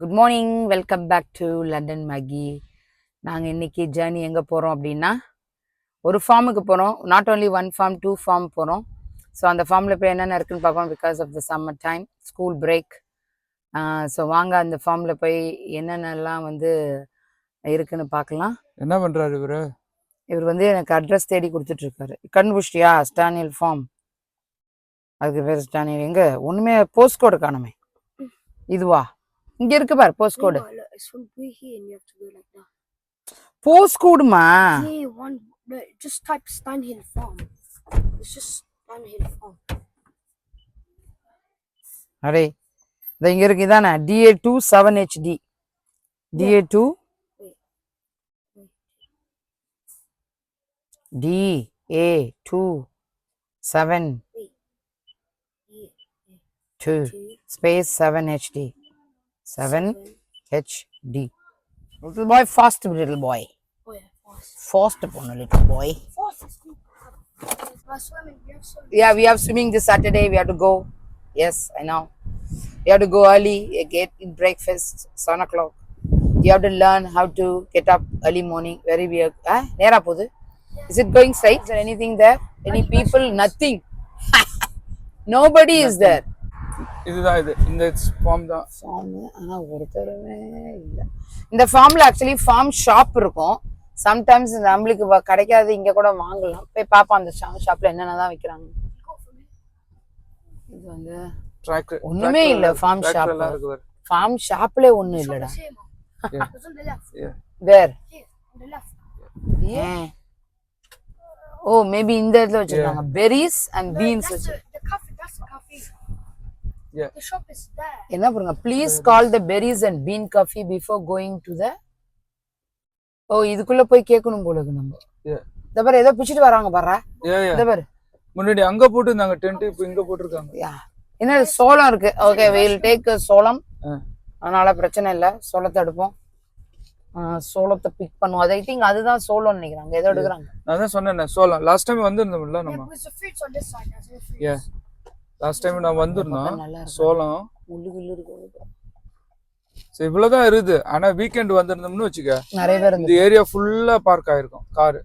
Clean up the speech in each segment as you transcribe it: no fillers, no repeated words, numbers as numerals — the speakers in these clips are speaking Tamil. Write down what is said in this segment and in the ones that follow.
Good morning, welcome back to London Maggie. நாங்கள் இன்னைக்கு ஜேர்னி எங்கே போகிறோம் அப்படின்னா, ஒரு ஃபார்முக்கு போகிறோம். Not only one farm, 2 farm போகிறோம். ஸோ அந்த ஃபார்மில் போய் என்னென்ன இருக்குன்னு பார்ப்போம். Because of the summer time, school break. So வாங்க அந்த ஃபார்மில் போய் என்னென்னலாம் இருக்குன்னு பார்க்கலாம். என்ன பண்ணுறாரு இவர் எனக்கு அட்ரஸ் தேடி கொடுத்துட்ருக்காரு. கண்டுபிடிச்சிட்டியா? ஸ்டானியல் ஃபார்ம். அதுக்கு பேர் ஸ்டானியல். எங்கே ஒன்றுமே போஸ்ட் கோடு காணுமே. இதுவா? இங்க இருக்கு பாரு போஸ்ட் கோடு. போஸ்ட் கோடுமா? Just type Stanhill Farm. It's just Stanhill Farm. அரே இங்க இருக்கு. இதானே DA2 7HD. DA2 DA2 7 space 7HD 7HD. Little boy, fast little boy. Oh yeah, fast. Fast upon a little boy. Fast. Swimming. Yeah, we have swimming this Saturday. We have to go. Yes, I know. We have to go early. Get breakfast 7 o'clock. You have to learn how to get up early morning. Very weird. Nera podu. Is it going straight? Is there anything there? Any people? Nothing. Nobody is there. இதுதான் இது. இந்த ஃபார்ம் தான். ஃபார்ம் ஆனா ஒருத்தருமே இல்ல. இந்த ஃபார்ம்ல ஆக்சுவலி ஃபார்ம் ஷாப் இருக்கும். சம்டைம்ஸ் நம்மளுக்கு கிடைக்காது, இங்க கூட வாங்கலாம். போய் பாப்போம் அந்த ஷாப்ல என்னென்னதான் விக்கிறாங்க. இது டிராக்டர் ஒண்ணுமே இல்ல. ஃபார்ம் ஷாப், ஃபார்ம் ஷாப்ல ஒண்ணு இல்லடா. வேர்? ஓ மேபி இந்த இடத்துல வச்சிருக்காங்க. பெரிஸ் அண்ட் பீன்ஸ் வச்சு. Yeah. The shop is there. என்ன பண்ணுங்க? Please call the berries and bean coffee before going to the. ஓ இதுக்குள்ள போய் கேட்கணும் போல இருக்கு நம்ம. இந்த பாரு ஏதோ பிடிச்சிட்டு வராங்க பாரு. இந்த பாரு முன்னாடி அங்க போட்டுருந்தாங்க டென்ட், இப்போ இங்க போட்டுருக்காங்க. என்ன சோளம் இருக்கு. ஓகே, we'll take சோளம். அதனால பிரச்சனை இல்ல, சோளத்தை எடுப்போம். சோளத்தை பிக் பண்ணுவோம். ஐ திங்க் அதுதான் சோளம் நினைக்கிறாங்க. ஏதோ எடுக்கிறாங்க. நான் தான் சொன்னேன் சோளம். லாஸ்ட் டைம் வந்திருந்தோம்ல நம்ம. Yeah. லாஸ்ட் டைம் நான் வந்திருந்தோம். சோளம் முள்ளுகுள்ளு இருக்கு. சோ இவ்வளவுதான் இருக்குது. ஆனா வீக்கெண்ட் வந்திருந்தோம்னு வச்சுக்க, நிறைய பேர் இந்த ஏரியா ஃபுல்லா பார்க் ஆயிருக்கும் கார்.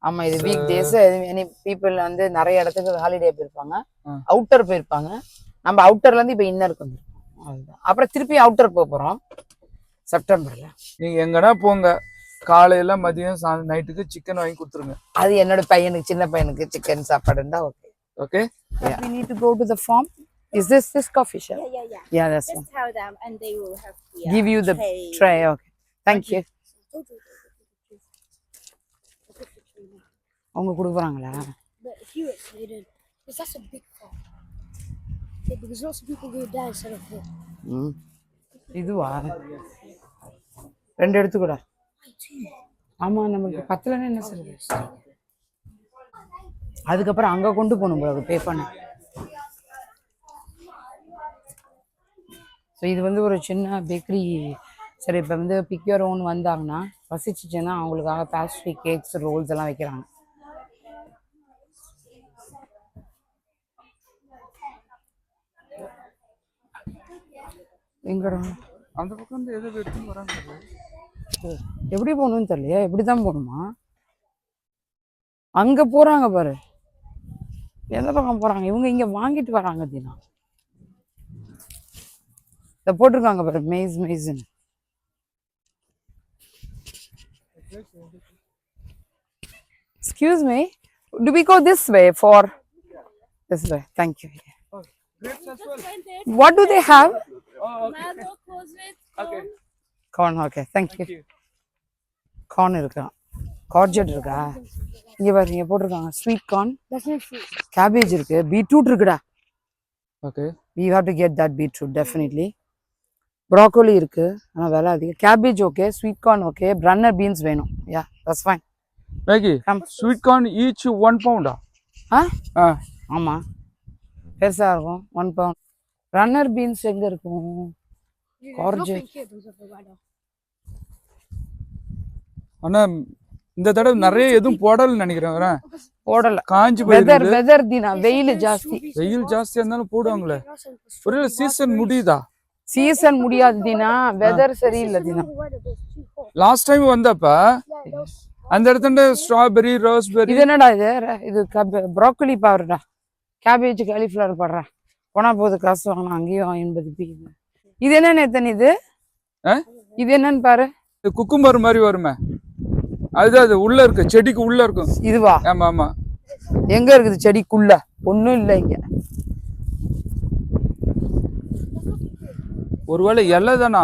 ஆமா, இது வீக் டேஸ். எனி பீப்புள் நிறைய இடத்துக்கு ஹாலிடே போயிருப்பாங்க, அவுட்டர் போயிருப்பாங்க. நம்ம அவுட்டர்ல இருந்து இப்ப இன்னருக்கு வந்துருக்கோம். அப்புறம் திருப்பி அவுட்டர் போறோம் செப்டம்பர்ல. நீங்க எங்கன்னா போங்க, காலையில மதியம் நைட்டுக்கு சிக்கன் வாங்கி கொடுத்துருங்க. அது என்னோட பையனுக்கு, சின்ன பையனுக்கு சிக்கன் சாப்பாடு இருந்தா okay. Okay. Yeah. We need to go to the farm. Is this coffee shop? Yeah. Yeah, that's Just one. tell them and they will have give you the tray. Okay. Thank you. அவங்க குடுக்குறாங்களா? But here it's hidden. Because that's a big farm. Because lots of people go there instead of here. இதுவா? ரெண்டு எடுத்துக்கூடா. ஆமா, நமக்கு பத்தலன்னு என்ன சொல்றது? அதுக்கப்புறம் அங்க கொண்டு போகணும் போல பே பண்ண. ஸோ இது ஒரு சின்ன பேக்கரி. சரி, இப்போ பிக் யுவர் ஓன் வந்தாங்கன்னா பசிச்சுன்னா அவங்களுக்காக பேஸ்ட்ரி, கேக்ஸ், ரோல்ஸ் எல்லாம் வைக்கிறாங்க. எங்கடா அந்த பக்கம் எது எடுத்து வராங்க? எப்படி போகணும்னு தெரியலையா? எப்படிதான் போகணுமா? அங்க போறாங்க பாரு. எந்த பக்கம் போறாங்க இவங்க? இங்க வாங்கிட்டு வராங்க. தினம் இத போட்டிருக்காங்க பாரு, மெய்ஸ்ன்னு. Excuse me, do we go this way? For this way, thank you. What do they have? Corn. Okay, thank you. Corn இருக்கா? கார்ஜெட் இருக்கா? இங்க பாரு, இங்க போட்டிருக்காங்க ஸ்வீட் கார்ன், கேபேஜ் இருக்கு, பீட்ரூட் இருக்குடா. Okay, we have to get that beetroot definitely. Broccoli இருக்கு, ஆனா விலை அதிகம். Cabbage okay, sweet corn okay, runner beans வேணும். Yeah, that's fine. மேகி, ஸ்வீட் கார்ன் ஈச் 1 pound. ஆமா, பெருசா இருக்கும். 1 pound. ரன்னர் பீன்ஸ் எங்க இருக்கும்? கார்ஜெட். ஆனா இந்த தடவை நிறைய எதுவும் போடலன்னு நினைக்கிறேன். போடல, காஞ்சி போயிருக்கு. வெதர் தினா, வெயில் ஜாஸ்தி. வெயில் ஜாஸ்தியா இருந்தாலும் போடுவாங்களே. ஒருவேளை சீசன் முடியுதா? சீசன் முடியாது தீனா, வெதர் சரியில்லை Deena. The weather was too hot. Last time வந்தப்ப Yeah, that was அந்த இடத்துல ஸ்ட்ராபெரி ரோஸ்பெரி இது என்னடா இது ப்ரோக்கலி பவுடர்டா, கேபேஜ் காலிஃப்ளவர் படுறா. போனா போது காசு வாங்கணும், அங்கேயும் 80 பி. இது என்னன்னு எத்தனை இது? இது என்னன்னு பாரு. குக்கும்பர் மாதிரி வருமே, அதுதான் அது உள்ள இருக்கு, செடிக்கு உள்ள இருக்கும். இதுவா? ஆமா ஆமா. எங்க இருக்குது செடிக்குள்ள? ஒண்ணும் இல்லை இங்க. ஒருவேளை இலை தானா?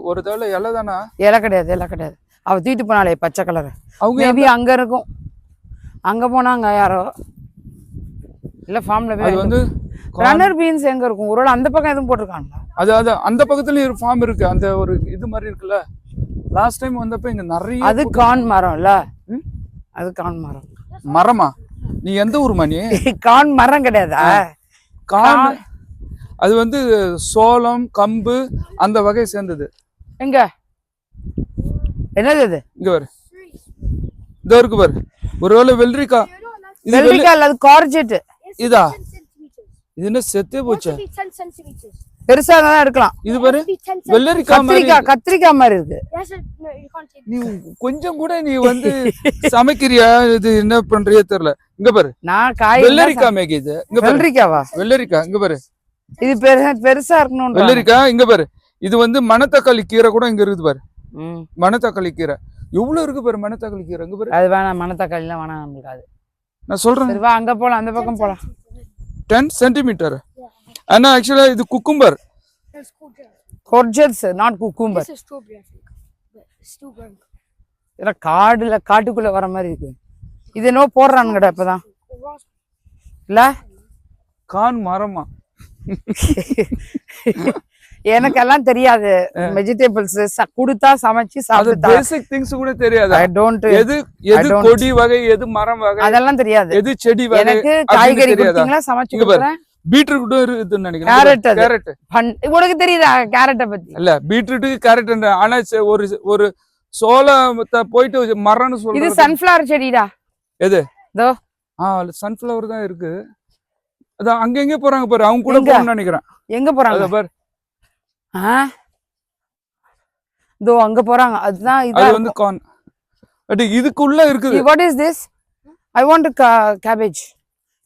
ஒருவேளை இலை தானா? இலை கிடையாது, இலை கிடையாது. அவ தூக்கிட்டு போனாலே பச்சை கலர், அவங்க மேபி அங்க இருக்கும். அங்க போனாங்க யாரோ, இல்ல ஃபார்ம்ல அது போய். வந்து ரன்னர் பீன்ஸ் எங்க இருக்கும்? ஒருவேளை அந்த பக்கம் எதுவும் போட்டிருக்காங்களா? அது அந்த பக்கத்துல ஒரு ஃபார்ம் இருக்கு, அந்த ஒரு இது மாதிரி இருக்குல்ல. லாஸ்ட் டைம் வந்தப்ப இங்க நிறைய அது கான் மரம் இல்ல? அது கான் மரம். மரமா? நீ எந்த ஊருமா நீ? கான் மரம் கிடையாதா? கான் அது வந்து சோளம் கம்பு அந்த வகை சேர்ந்தது. எங்க என்னது அது? இங்க பாரு, இதோ இருக்கு பாரு. ஒருவேளை வெள்ளரிக்காய். இது வெள்ளரிக்காய் இல்ல, அது கார்ஜெட். இதா? 10 centimeters. இது என்ன செத்தே போச்சு? It should be 10 centimeters. பெருசா தான் இருக்கலாம். இது பாரு, It should be 10 centimeters. வெள்ளரிக்காய் மாதிரி. கத்திரிக்காய் மாதிரி இருக்கு. Yes, no, you can't take நீ கொஞ்சம் கூட நீ வந்து சமைக்கிறியா? இது என்ன பண்றியே தெரியல. இங்க பாரு, நான் காய் வெள்ளரிக்காய் மேய்க்குது. இங்க பாரு, வெள்ளரிக்காவா? வெள்ளரிக்காய். இங்க பாரு, இது பெருசா இருக்கணும். வெள்ளரிக்காய். இங்க பாரு, இது வந்து மணத்தக்காளி கீரை கூட இங்க இருக்குது பாரு. மணத்தக்காளி கீரை எவ்வளவு இருக்கு பாரு. மணத்தக்காளி கீரை இங்க பாரு. அது வேணாம், மணத்தக்காளி எல்லாம் வேணாம் நம்மளுக்கு. அது நான் சொல்றேன். சரி வா, அங்க போலாம், அந்த பக்கம் போலாம். 10 சென்டிமீட்டர். ஆனா ஆக்சுவலா இது cucumber. It's called jam. Courgettes, not cucumber. This is strawberry, I think. But it's still growing. இதெல்லாம் காட்டுக்குள்ள வர மாதிரி இருக்கு. இது என்னவோ போடுறானுங்கடா இப்பதான் இல்ல? கான் மரமா? எனக்கெல்லாம் தெரியாது. வெஜிடபிள்ஸ் கொடுத்தா சமைச்சு அது சாப்பிட்டா. பேசிக் திங்ஸ் கூட தெரியாது. I don't. எது கொடி வகை, எது மரம் வகை, அதெல்லாம் தெரியாது. எது செடி வகை. எனக்கு காய்கறி கொடுத்தீங்களா சமைச்சு கொடுக்குறேன். பீட்ரூட் இருக்குன்னு நினைக்கிறேன். கேரட். கேரட் உனக்கு தெரியுதா கேரட்டை பத்தி? இல்ல, பீட்ரூட்டுக்கு கேரட். ஆனா ஒரு சோளத்தை போயிட்டு மரம்னு இது சொல்றது. சன்ஃபிளவர் செடிடா. எது? இதோ சன்ஃபிளவர் தான் இருக்கு. அதான் அங்க எங்க போறாங்க பாரு, அவங்க கூட போறேன்னு நினைக்கிறேன். எங்க போறாங்க பாரு? இதோ அங்க போறாங்க. அதுதான் அது வந்து கார்ன். பட் இதுக்குள்ள இருக்குது. What is this? I want cabbage.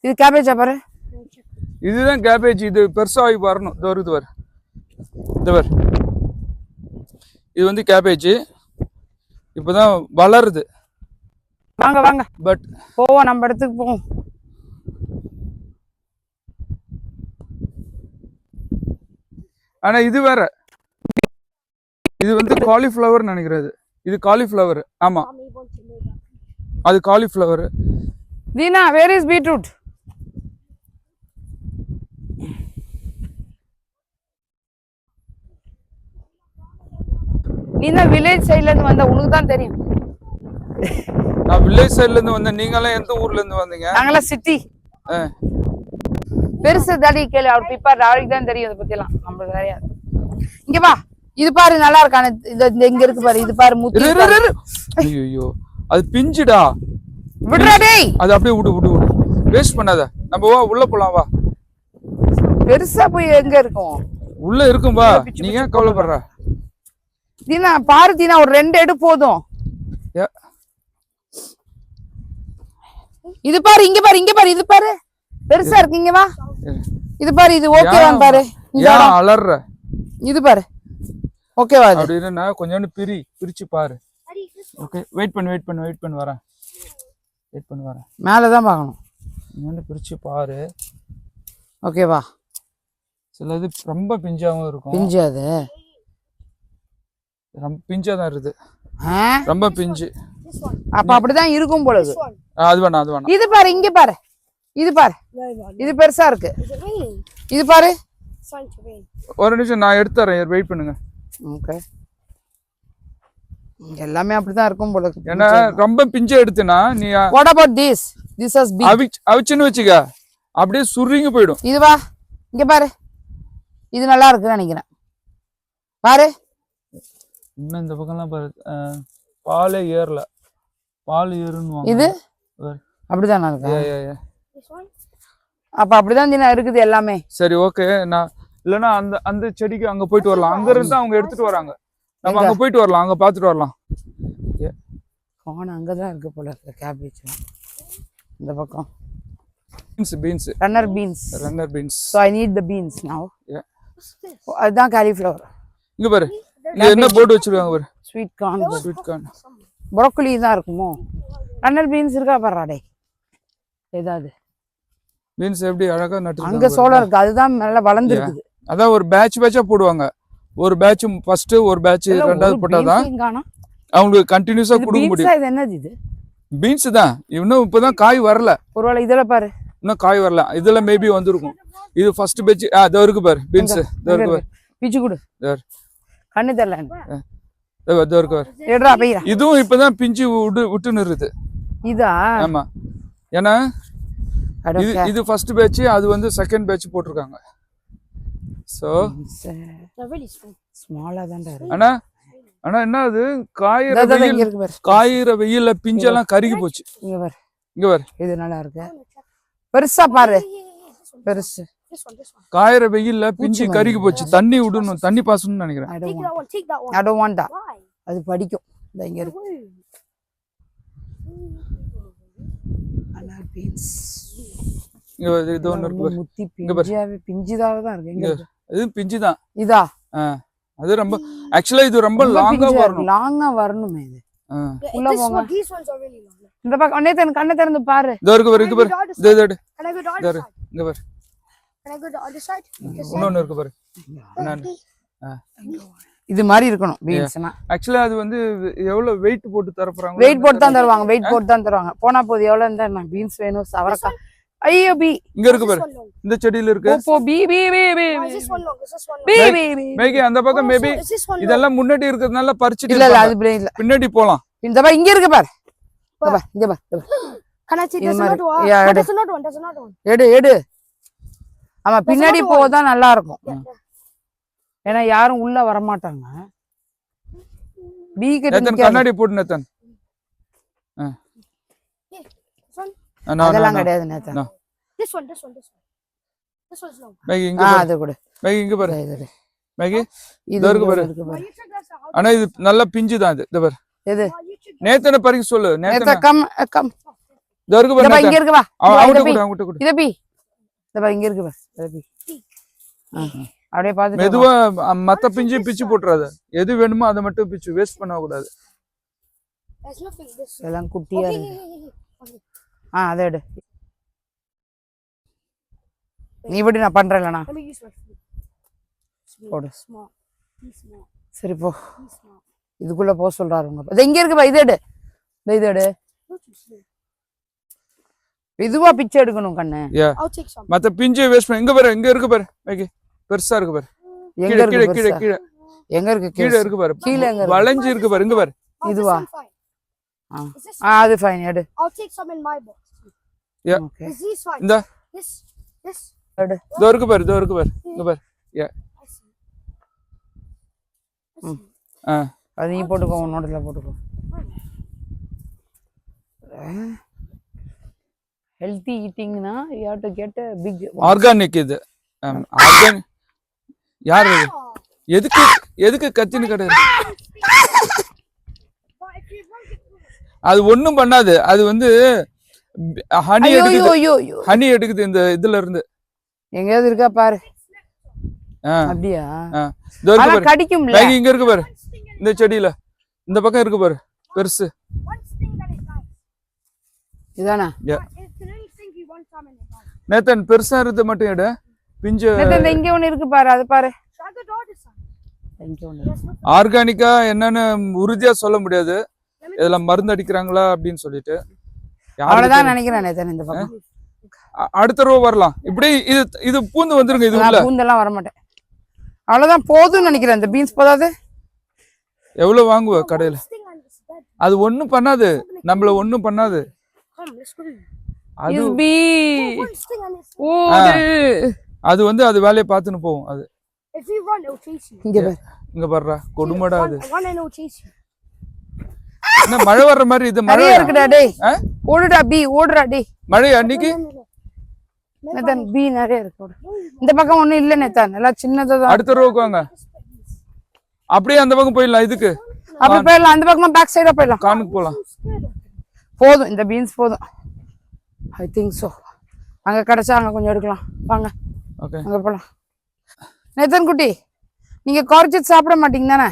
இது கேபேஜா பாரு? இதுதான் கேபேஜ். இது பெருசாகி வரணும். இதோ இருக்குது பாரு, இந்த பாரு. இது வந்து கேபேஜ் இப்பதான் வளருது. வாங்க வாங்க, பட் போவோம், நம்ம இடத்துக்கு போவோம். ஆனா இது வேற, இது வந்து காலிஃப்ளவர் நினைக்கிறது. இது காலிஃப்ளவர். ஆமா, I may want to know that. அது cauliflower. Deena, where is beetroot? நீ தான் வில்லேஜ் சைட்ல இருந்து வந்த, உனக்கு தான் தெரியும். நான் வில்லேஜ் சைட்ல இருந்து வந்தேன். நீங்க எல்லாம் எந்த ஊர்ல இருந்து வந்தீங்க? நாங்களாம் சிட்டி. பெருசு தாடி கேளு, அவர் பிப்பார், அவருக்கு தான் தெரியும் இதை பத்தி எல்லாம், நம்மளுக்கு தெரியாது. இங்க வா, இது பாரு நல்லா இருக்கானு. இது இங்க இருக்கு பாரு, இது பாரு முத்தி. ஐயோ, அது பிஞ்சுடா. விடுறா டேய், அது அப்படியே விடு. வேஸ்ட் பண்ணாத. நம்ம வா, உள்ள போலாம் வா. பெருசா போய் எங்க இருக்கும்? உள்ள இருக்கும் வா. நீ ஏன் கவலைப்படுற? தீனா பாரு, தீனா ஒரு 2 எடு போதும். இது பாரு, இங்க பாரு, இது பாரு, பெருசா இருக்கு. இங்க வா, இது பாரு, இது ஓகேவான்னு பாரு. ஏன் அலற? இது பாரு, ஓகேவா? அப்படின்னு நான் கொஞ்சோண்டு பிரிச்சு பாரு. ஓகே, வெயிட் பண்ணு வரேன். மேலதான் பார்க்கணும். கொஞ்சோண்டு பிரிச்சு பாரு. ஓகேவா? சிலது ரொம்ப பிஞ்சாவும் இருக்கும். பிஞ்சு அது ரொம்ப பிஞ்சாதான் இருக்குது. ரொம்ப பிஞ்சு. அப்ப அப்படிதான் இருக்கும் பொழுது. அது வேணாம். இது பாரு, இங்க பாரு, இது பாரு, இது பெருசா இருக்கு. இது பாரு. ஒரு நிமிஷம் நான் எடுத்துறேன், வெயிட் பண்ணுங்க. ஓகே, எல்லாமே அப்படிதான் இருக்கும் போல. ஏன்னா ரொம்ப பிஞ்சை எடுத்துனா நீ. What about this? This has been அவிச்சுன்னு வச்சுக்க, அப்படியே சுருங்கி போயிடும். இது வா, இங்க பாரு, இது நல்லா இருக்குன்னு நினைக்கிறேன். பாரு, இன்னும் இந்த பக்கம்லாம் பாரு, பாலே ஏறல. பால் ஏறுன்னு. இது அப்படிதான் இருக்கு. This one? அப்ப அப்படிதான் தினம் இருக்குது எல்லாமே. சரி, ஓகே. நான் இல்லைன்னா அந்த செடிக்கு அங்க போயிட்டு வரலாம். அங்க இருந்து அவங்க எடுத்துட்டு வராங்க. நம்ம அங்க போயிட்டு வரலாம், அங்க பாத்துட்டு வரலாம். கார்ன் அங்கதான் இருக்கு போல இருக்கு. கேபேஜ் இந்த பக்கம். Beans runner beans. So I need the beans now. அதுதான் cauliflower. இங்க பாரு, இங்க என்ன போட்டு வச்சிருக்காங்க பாரு. Sweet corn. ப்ரோக்கோலி தான் இருக்குமோ? ரன்னர் பீன்ஸ் இருக்கா பாருடா. ஏதாவது பீன்ஸ் எப்படி அழகா நட்டு அங்க சோளம் இருக்கு, அதுதான் நல்லா வளர்ந்து இருக்குது. அதான் ஒரு பேட்சா போடுவாங்க. ஒரு பேட்ச் ஃபர்ஸ்ட், ஒரு பேட்ச் ரெண்டாவது போட்டாதான் அவங்களுக்கு கண்டினியூஸா கொடுக்க முடியும். இது என்னது? இது பீன்ஸ் தான். இன்னும் இப்பதான் காய் வரல. ஒருவேளை இதுல பாரு, இன்னும் காய் வரல. இதுல மேபி வந்திருக்கும். இது ஃபர்ஸ்ட் பேட்ச். இதோ இருக்கு பாரு பீன்ஸ். இதோ இருக்கு பாரு. பிச்சு கொடு. கண்ணு தெரியல. இதோ இருக்கு பாரு. ஏடா பையா. இதுவும் இப்பதான் பிஞ்சு விட்டு நிறுது. இதா? ஆமா. ஏன்னா இது ஃபர்ஸ்ட் பேட்ச், அது வந்து செகண்ட் பேட்ச் போட்டுருக்காங்க. சோ ஸ்மாலா தான் இருக்கு. ஆனா என்ன அது காயிற வெயில்ல பிஞ்செல்லாம் கருகி போச்சு. இங்க பாரு. இது நல்லா இருக்கு. பெருசா பாரு. பெருசு. காயிற வெயில்ல பிஞ்சு கருகி போச்சு. தண்ணி விடணும், தண்ணி பாசணும்னு நினைக்கிறேன். I don't want that. அது படிக்கும். இங்க இருக்கு. பீன்ஸ். இது ஒன்னு இருக்கு. இங்க பாரு. பிஞ்சுதாவே தான் இருக்கு. இங்க இது பிஞ்சு தான். இதா? அது ரொம்ப एक्चुअली இது ரொம்ப லாங்கா வரணுமே இது. உள்ள போங்க. இந்த பக்கம் நேத்து கண்ணை திறந்து பாரு. இதோ இருக்கு பாரு. இங்க பாரு. இதோ இங்க பாரு. இன்னொன்னு இருக்கு பாரு. இது மாதிரி இருக்கணும் பீன்ஸ்னா. एक्चुअली அது வந்து எவ்வளவு வெயிட் போட்டு தரப்பறாங்க? வெயிட் போட்டு தான் தருவாங்க. போனா போது எவ்வளவு இருந்தா பீன்ஸ் வேணும், அவரைக்காய். ஐயோ பீ இங்க இருக்கு பாரு. இந்த செடியில இருக்கு. ஓ பீ மேகி அந்த பக்கம் மேபி இதெல்லாம் முன்னாடி இருக்கிறதுனால பறிச்சிட்டு இல்ல அது இல்ல, பின்னாடி போலாம். இந்த பா இங்க இருக்கு பாரு. இங்க பாரு. எடு. ஆமா பின்னாடி போதான் நல்லா இருக்கும். ஏன்னா யாரும் உள்ள வர மாட்டாங்க. பீ கிட்ட கண்ணாடி போடு நேத்தன். அதெல்லாம் கிடையாது Nathan. This one is long. Maggi இங்க பாரு. அது கூட. மேகி இங்க பாரு. மேகி இது இருக்கு பாரு. ஆனா இது நல்ல பிஞ்சு தான் இது. இத பாரு. எது? நேத்தன பறிக்க சொல்லு. நேத்தன கம். இத இருக்கு பாரு. இங்க இருக்கு வா. அவட்ட கூட. இத பீ. இத பாரு இங்க இருக்கு பாரு. இத பீ. அப்படியே பாத்து மெதுவா மத்த பிஞ்சு பிச்சு போட்றாத. எது வேணுமோ அத மட்டும் பிச்சு வேஸ்ட் பண்ண கூடாது. எல்லாம் குட்டியா இருக்கு. அத எடு. நீ விடு, நான் பண்றேன்லண்ணா. போடு. சரி போ. இதுக்குள்ள போக சொல்றாரு உங்க. இங்க இருக்குப்பா. இது எடு. இதுவா பிச்சை எடுக்கணும் கண்ணு. மத்த பிஞ்சு வேஸ்ட் பண்ண. இங்க பாரு. இங்க இருக்கு பாரு. ஓகே பெருசா இருக்கு பாரு. எங்க இருக்கு? கீழ. எங்க இருக்கு? கீழ இருக்கு பாரு. கீழ எங்க வளைஞ்சு இருக்கு பாரு. இங்க பாரு. இதுவா? அது ஃபைன். எடு. I'll take some in my box. Yeah. Okay. Is this fine? This. எடு. இதோ இருக்கு பாரு. இங்க பாரு. Yeah. அது நீ போட்டுக்கோ, உன்னோடல போட்டுக்கோ. ஹெல்தி ஈட்டிங்னா you have to get a big organic. இது ஆர்கானிக். யார் எதுக்கு கத்தின்னு கிடையாது. அது ஒண்ணும் பண்ணாது. அது வந்து ஹனி எடுக்குது இந்த இதுல இருந்து. எங்கயாவது இருக்கா பாரு. அப்படியா? கடிக்கும்ல. இங்க இருக்கு பாரு. இந்த செடியில இந்த பக்கம் இருக்கு பாரு. பெருசு இதானா? நேத்தன் பெருசா இருந்து மட்டும் எடு. பிஞ்சு இங்க ஒண்ணு இருக்கு பாரு. அது பாரு. ஆர்கானிக்கா என்னன்னு உறுதியா சொல்ல முடியாது. இதெல்லாம் மருந்து அடிக்கிறாங்களா அப்படின்னு சொல்லிட்டு. அவ்வளவுதான் நினைக்கிறேன் நேத்தன். இந்த பக்கம் அடுத்த ரோ வரலாம். இப்படி இது பூந்து வந்துருங்க. இது உள்ள பூந்தெல்லாம் வர மாட்டேன். அவ்வளவுதான் போதும்னு நினைக்கிறேன். இந்த பீன்ஸ் போதாது. எவ்வளவு வாங்குவ கடையில? அது ஒண்ணும் பண்ணாது. நம்மள ஒண்ணும் பண்ணாது. அது வந்து அது வேலையை பார்த்துன்னு போகும். அது இங்க பாருடா கொடுமடா. அது என்ன மழை வர்ற மாதிரி? இது மழை இருக்குடா. டேய் ஓடுடா பீ, ஓடுடா டேய். மழை அன்னைக்கு நேத்தான் பீ நிறைய இருக்கு. இந்த பக்கம் ஒண்ணும் இல்ல நேத்தான், எல்லாம் சின்னதா தான். அடுத்த ரோவுக்கு வாங்க, அப்படியே அந்த பக்கம் போயிடலாம். இதுக்கு அப்படி போயிடலாம், அந்த பக்கமா பேக் சைடா போயிடலாம். கானுக்கு போலாம். போதும், இந்த பீன்ஸ் போதும். I think so. அங்க கிடைச்சா அங்க கொஞ்சம் எடுக்கலாம், வாங்க. ஓகே, அங்க போலாம். நேத்தன் குட்டி, நீங்க குறைச்சி சாப்பிட மாட்டீங்க தானே?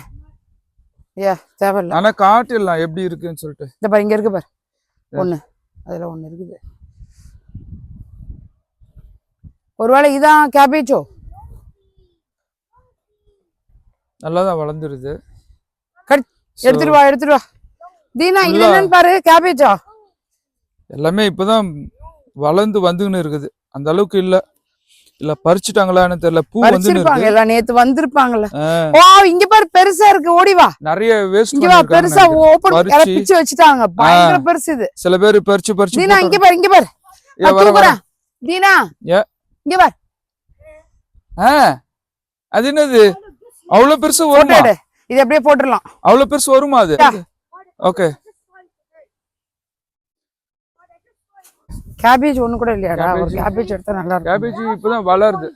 ஏ தேவையில்ல. ஆனா காட்டிடலாம் எப்படி இருக்குன்னு சொல்லிட்டு. இந்த பாரு, இங்க இருக்கு பாரு ஒண்ணு, அதுல ஒண்ணு இருக்குது. ஒருவேளை இதான் கேபேஜோ? நல்லாதான் வளர்ந்துருது. எடுத்துட்டு வா, எடுத்துட்டு வா தீனா. இது என்னன்னு பாரு, கேபேஜா? எல்லாமே இப்பதான் வளர்ந்து வந்துன்னு இருக்குது, அந்த அளவுக்கு இல்ல. இல்ல பறிச்சுட்டாங்களான்னு தெரியல. பூ வந்து எல்லாம் நேத்து வந்திருப்பாங்கல்ல. ஓ இங்க பாரு, பெருசா இருக்கு, ஓடி வா. நிறைய வேஸ்ட் இங்க வா, பெருசா ஓபன் பிச்சு வச்சிட்டாங்க, பயங்கர பெருசு இது. சில பேர் பறிச்சு பறிச்சு. தீனா இங்க பாரு, இங்க பாரு. தீனா இங்க பாரு. அது என்னது அவ்வளவு பெருசு வருமா? இது அப்படியே போட்டுடலாம். அவ்வளவு பெருசு வருமா அது? ஓகே. கேபேஜ் ஒண்ணு கூட இல்லையாடா? ஒரு கேபேஜ் எடுத்தா நல்லா இருக்கும். கேபேஜ் இப்பதான் வளருது.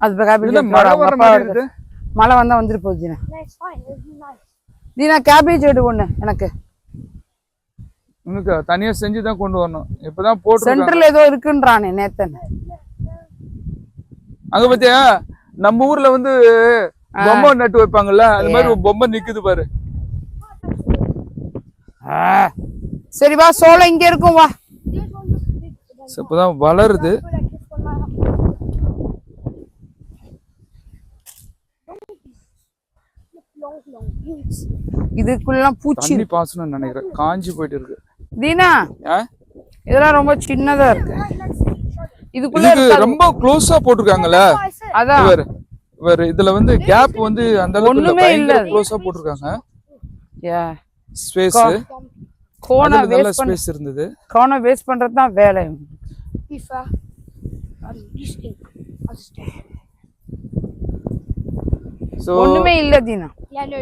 அது கேபேஜ் மழை வர மாதிரி இருக்கு. மழை வந்தா வந்துட்டு போகுது தீனா. தீனா கேபேஜ் எடு ஒண்ணு எனக்கு. உனக்கு தனியா செஞ்சு தான் கொண்டு வரணும். இப்பதான் போட்டு சென்டர்ல ஏதோ இருக்குன்றானே நேத்தன். அங்க பாத்தியா, நம்ம ஊர்ல வந்து பொம்மை நட்டு வைப்பாங்கல்ல, அது மாதிரி ஒரு பொம்மை நிக்குது பாரு. சரி வா, சோளம் இங்க இருக்கும், வா. இப்பதான் வளருது. இதுக்குள்ள பூச்சி பாசனம் நினைக்கிறேன், காஞ்சி போயிட்டு இருக்கு. தீனா இதெல்லாம் ரொம்ப சின்னதா இருக்கு. இதுக்குள்ள ரொம்ப க்ளோஸா போட்டுருக்காங்கல்ல, அதான் வேற இதுல வந்து கேப் வந்து அந்த அளவுக்கு பயங்கர க்ளோஸா போட்டுருக்காங்க. ஸ்பேஸ் கோனா நல்ல ஸ்பேஸ் இருந்தது. கோனா வேஸ்ட் பண்றது தான் வேலை. ஒண்ணுமே இல்ல தீனா.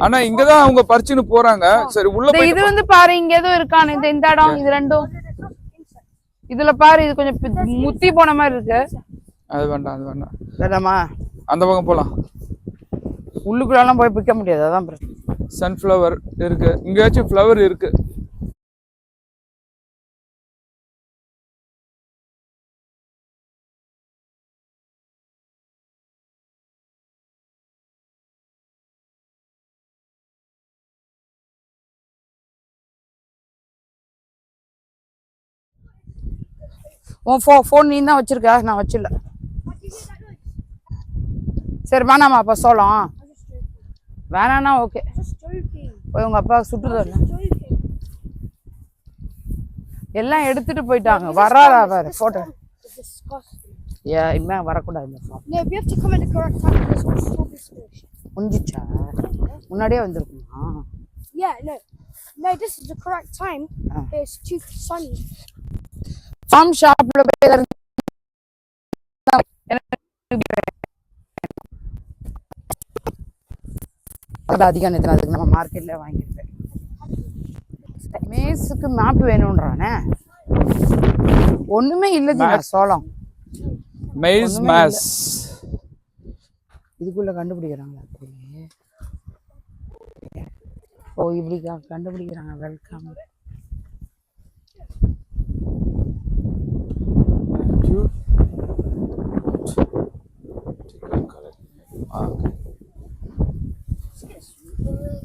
ஆனா இங்கதான் அவங்க பறிச்சுன்னு போறாங்க. சரி உள்ள போய் இது வந்து பாரு, இங்க ஏதோ இருக்கானே இந்த இடம். இது ரெண்டும் இதுல பாரு, இது கொஞ்சம் முத்தி போன மாதிரி இருக்கு. அது வேண்டாம், அது வேண்டாம். வேண்டாமா? அந்த பக்கம் போலாம். உள்ளுக்குள்ளலாம் போய் பிக்க முடியாது, அதான் பிரச்சனை. சன்ஃப்ளவர் இருக்கு, இங்கேயாச்சும் ஃப்ளவர் இருக்கு. உன் ஃபோன் நீ தான் வச்சிருக்க, நான் வச்சிடல. சரி வேணாமா அப்ப சோளம்? வேணான்னா ஓகே. போய் உங்க அப்பா சுட்டுதல் எல்லாம் எடுத்துட்டு போயிட்டாங்க. வராதா வேற போட்டோ? இனிமே வரக்கூடாது. முடிஞ்சிச்சா? முன்னாடியே வந்திருக்குமா? No, this is the correct time. It's too sunny. Farm shopல போய் அதிகம் நேத்து அதுக்கு நம்ம மார்க்கெட்ல வாங்கிருப்பேன். மேஸுக்கு மேப் வேணும்ன்றானே. ஒண்ணுமே இல்ல ஜீனா, சோளம். மேஸ் மேஸ் இதுக்குள்ள கண்டுபிடிக்கிறாங்களா? ஓ இப்படி கண்டுபிடிக்கிறாங்க. வெல்கம்.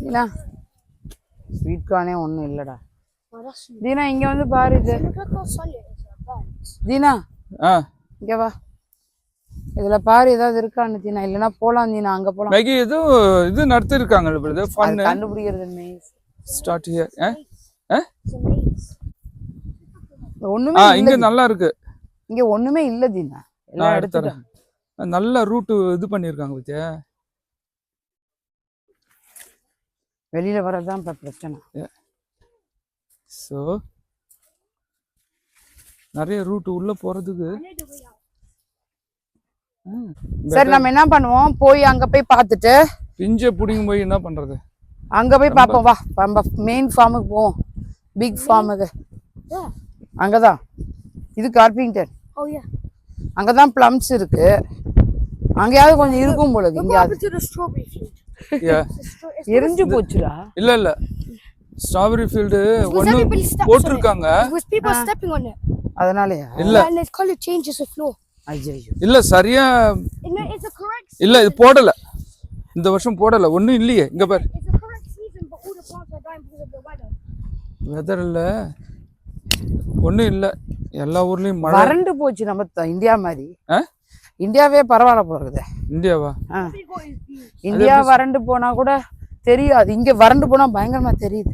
தீனா ஸ்வீட் கார்னே ஒண்ணும் இல்லடா. தீனா இங்க வந்து பாரு. இது தீனா இங்க வா, இதுல பாரு ஏதாவது இருக்கான்னு தீனா. இல்லனா போலாம் தீனா, அங்க போலாம். மேகி ஏதோ இது நடத்தி இருக்காங்க பிரதர், ஃபன் கண்டுபிடிக்கிறது. Maze start here. ஒண்ணுமே இங்க நல்லா இருக்கு. இங்க ஒண்ணுமே இல்ல தீனா, எல்லாம் எடுத்துட்டாங்க. நல்ல ரூட் இது பண்ணிருக்காங்க பத்தியா. வெளியில வரதான் பிரச்சனை. சோ நிறைய ரூட் உள்ள போறதுக்கு. சரி நம்ம என்ன பண்ணுவோம், போய் அங்க போய் பார்த்துட்டு பிஞ்ச புடிங்க போய் என்ன பண்றது, அங்க போய் பாப்போம். வா நம்ம மெயின் ஃபார்முக்கு போவோம், பிக் ஃபார்முக்கு. அங்கதான் இது கார்பெண்டர். அங்கதான் plums இருக்கு. அங்கயாவது கொஞ்சம் இருக்கும் போல Look இங்க. what happened to the strawberry field. Yeah. எரிஞ்சு போச்சுடா. இல்ல ஸ்ட்ராபெரி ஃபீல்டு Because ஒன்னு everybody steps on it. போட்டுருக்காங்க. Because people are stepping on it. அதனாலயா? இல்ல And its color changes the floor. ஐயோ. இல்ல சரியா It's a correct இல்ல இது போடல. இந்த வருஷம் போடல. ஒண்ணும் இல்லையே. இங்க பாரு. It's a correct season, but all the plants are dying because of the weather. Weather இல்ல. ஒண்ணும் இல்ல. எல்லா ஊர்லயும் மழை. வறண்டு போச்சு நம்ம இந்தியா மாதிரி. ஆ? இந்தியாவே பரவாயில்ல போறது. இந்தியாவா? இந்தியா வறண்டு போனா கூட தெரியாது. இங்க வறண்டு போனா பயங்கரமா தெரியுது.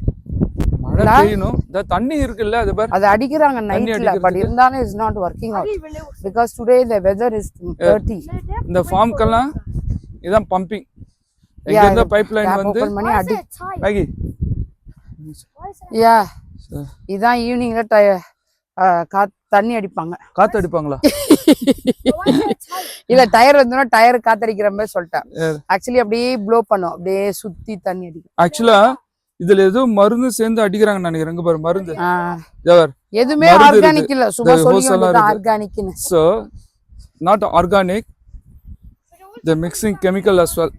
மழை பெய்யணும். இந்த தண்ணி இருக்குல்ல அது பாரு. அது அடிக்குறாங்க நைட்ல. பட் இருந்தாலும் is not working out. Because today the weather is 30. இந்த ஃபார்ம்க்கெல்லாம் இதான் பம்பிங். எங்க இருந்த பைப்லைன் வந்து ஓபன் பண்ணி அடி. மேகி. யா. இதான் ஈவினிங்ல தண்ணி அடிப்பாங்க. காத்து அடிப்பாங்களா? இல்ல டயர் வந்தோம்னா டயர் காத்தடிக்கிற மாதிரி சொல்லிட்டேன். ஆக்சுவலி அப்படியே ப்ளோ பண்ணும். அப்படியே சுத்தி தண்ணி அடிக்கும். ஆக்சுவலா இதுல ஏதோ மருந்து சேர்ந்து அடிக்கிறாங்கன்னு நினைக்கிறேன். இங்க பாரு மருந்து. எதுவுமே ஆர்கானிக் இல்ல. சும்மா சொல்லிட்டு ஆர்கானிக்னு. So not organic. They mixing chemical as well.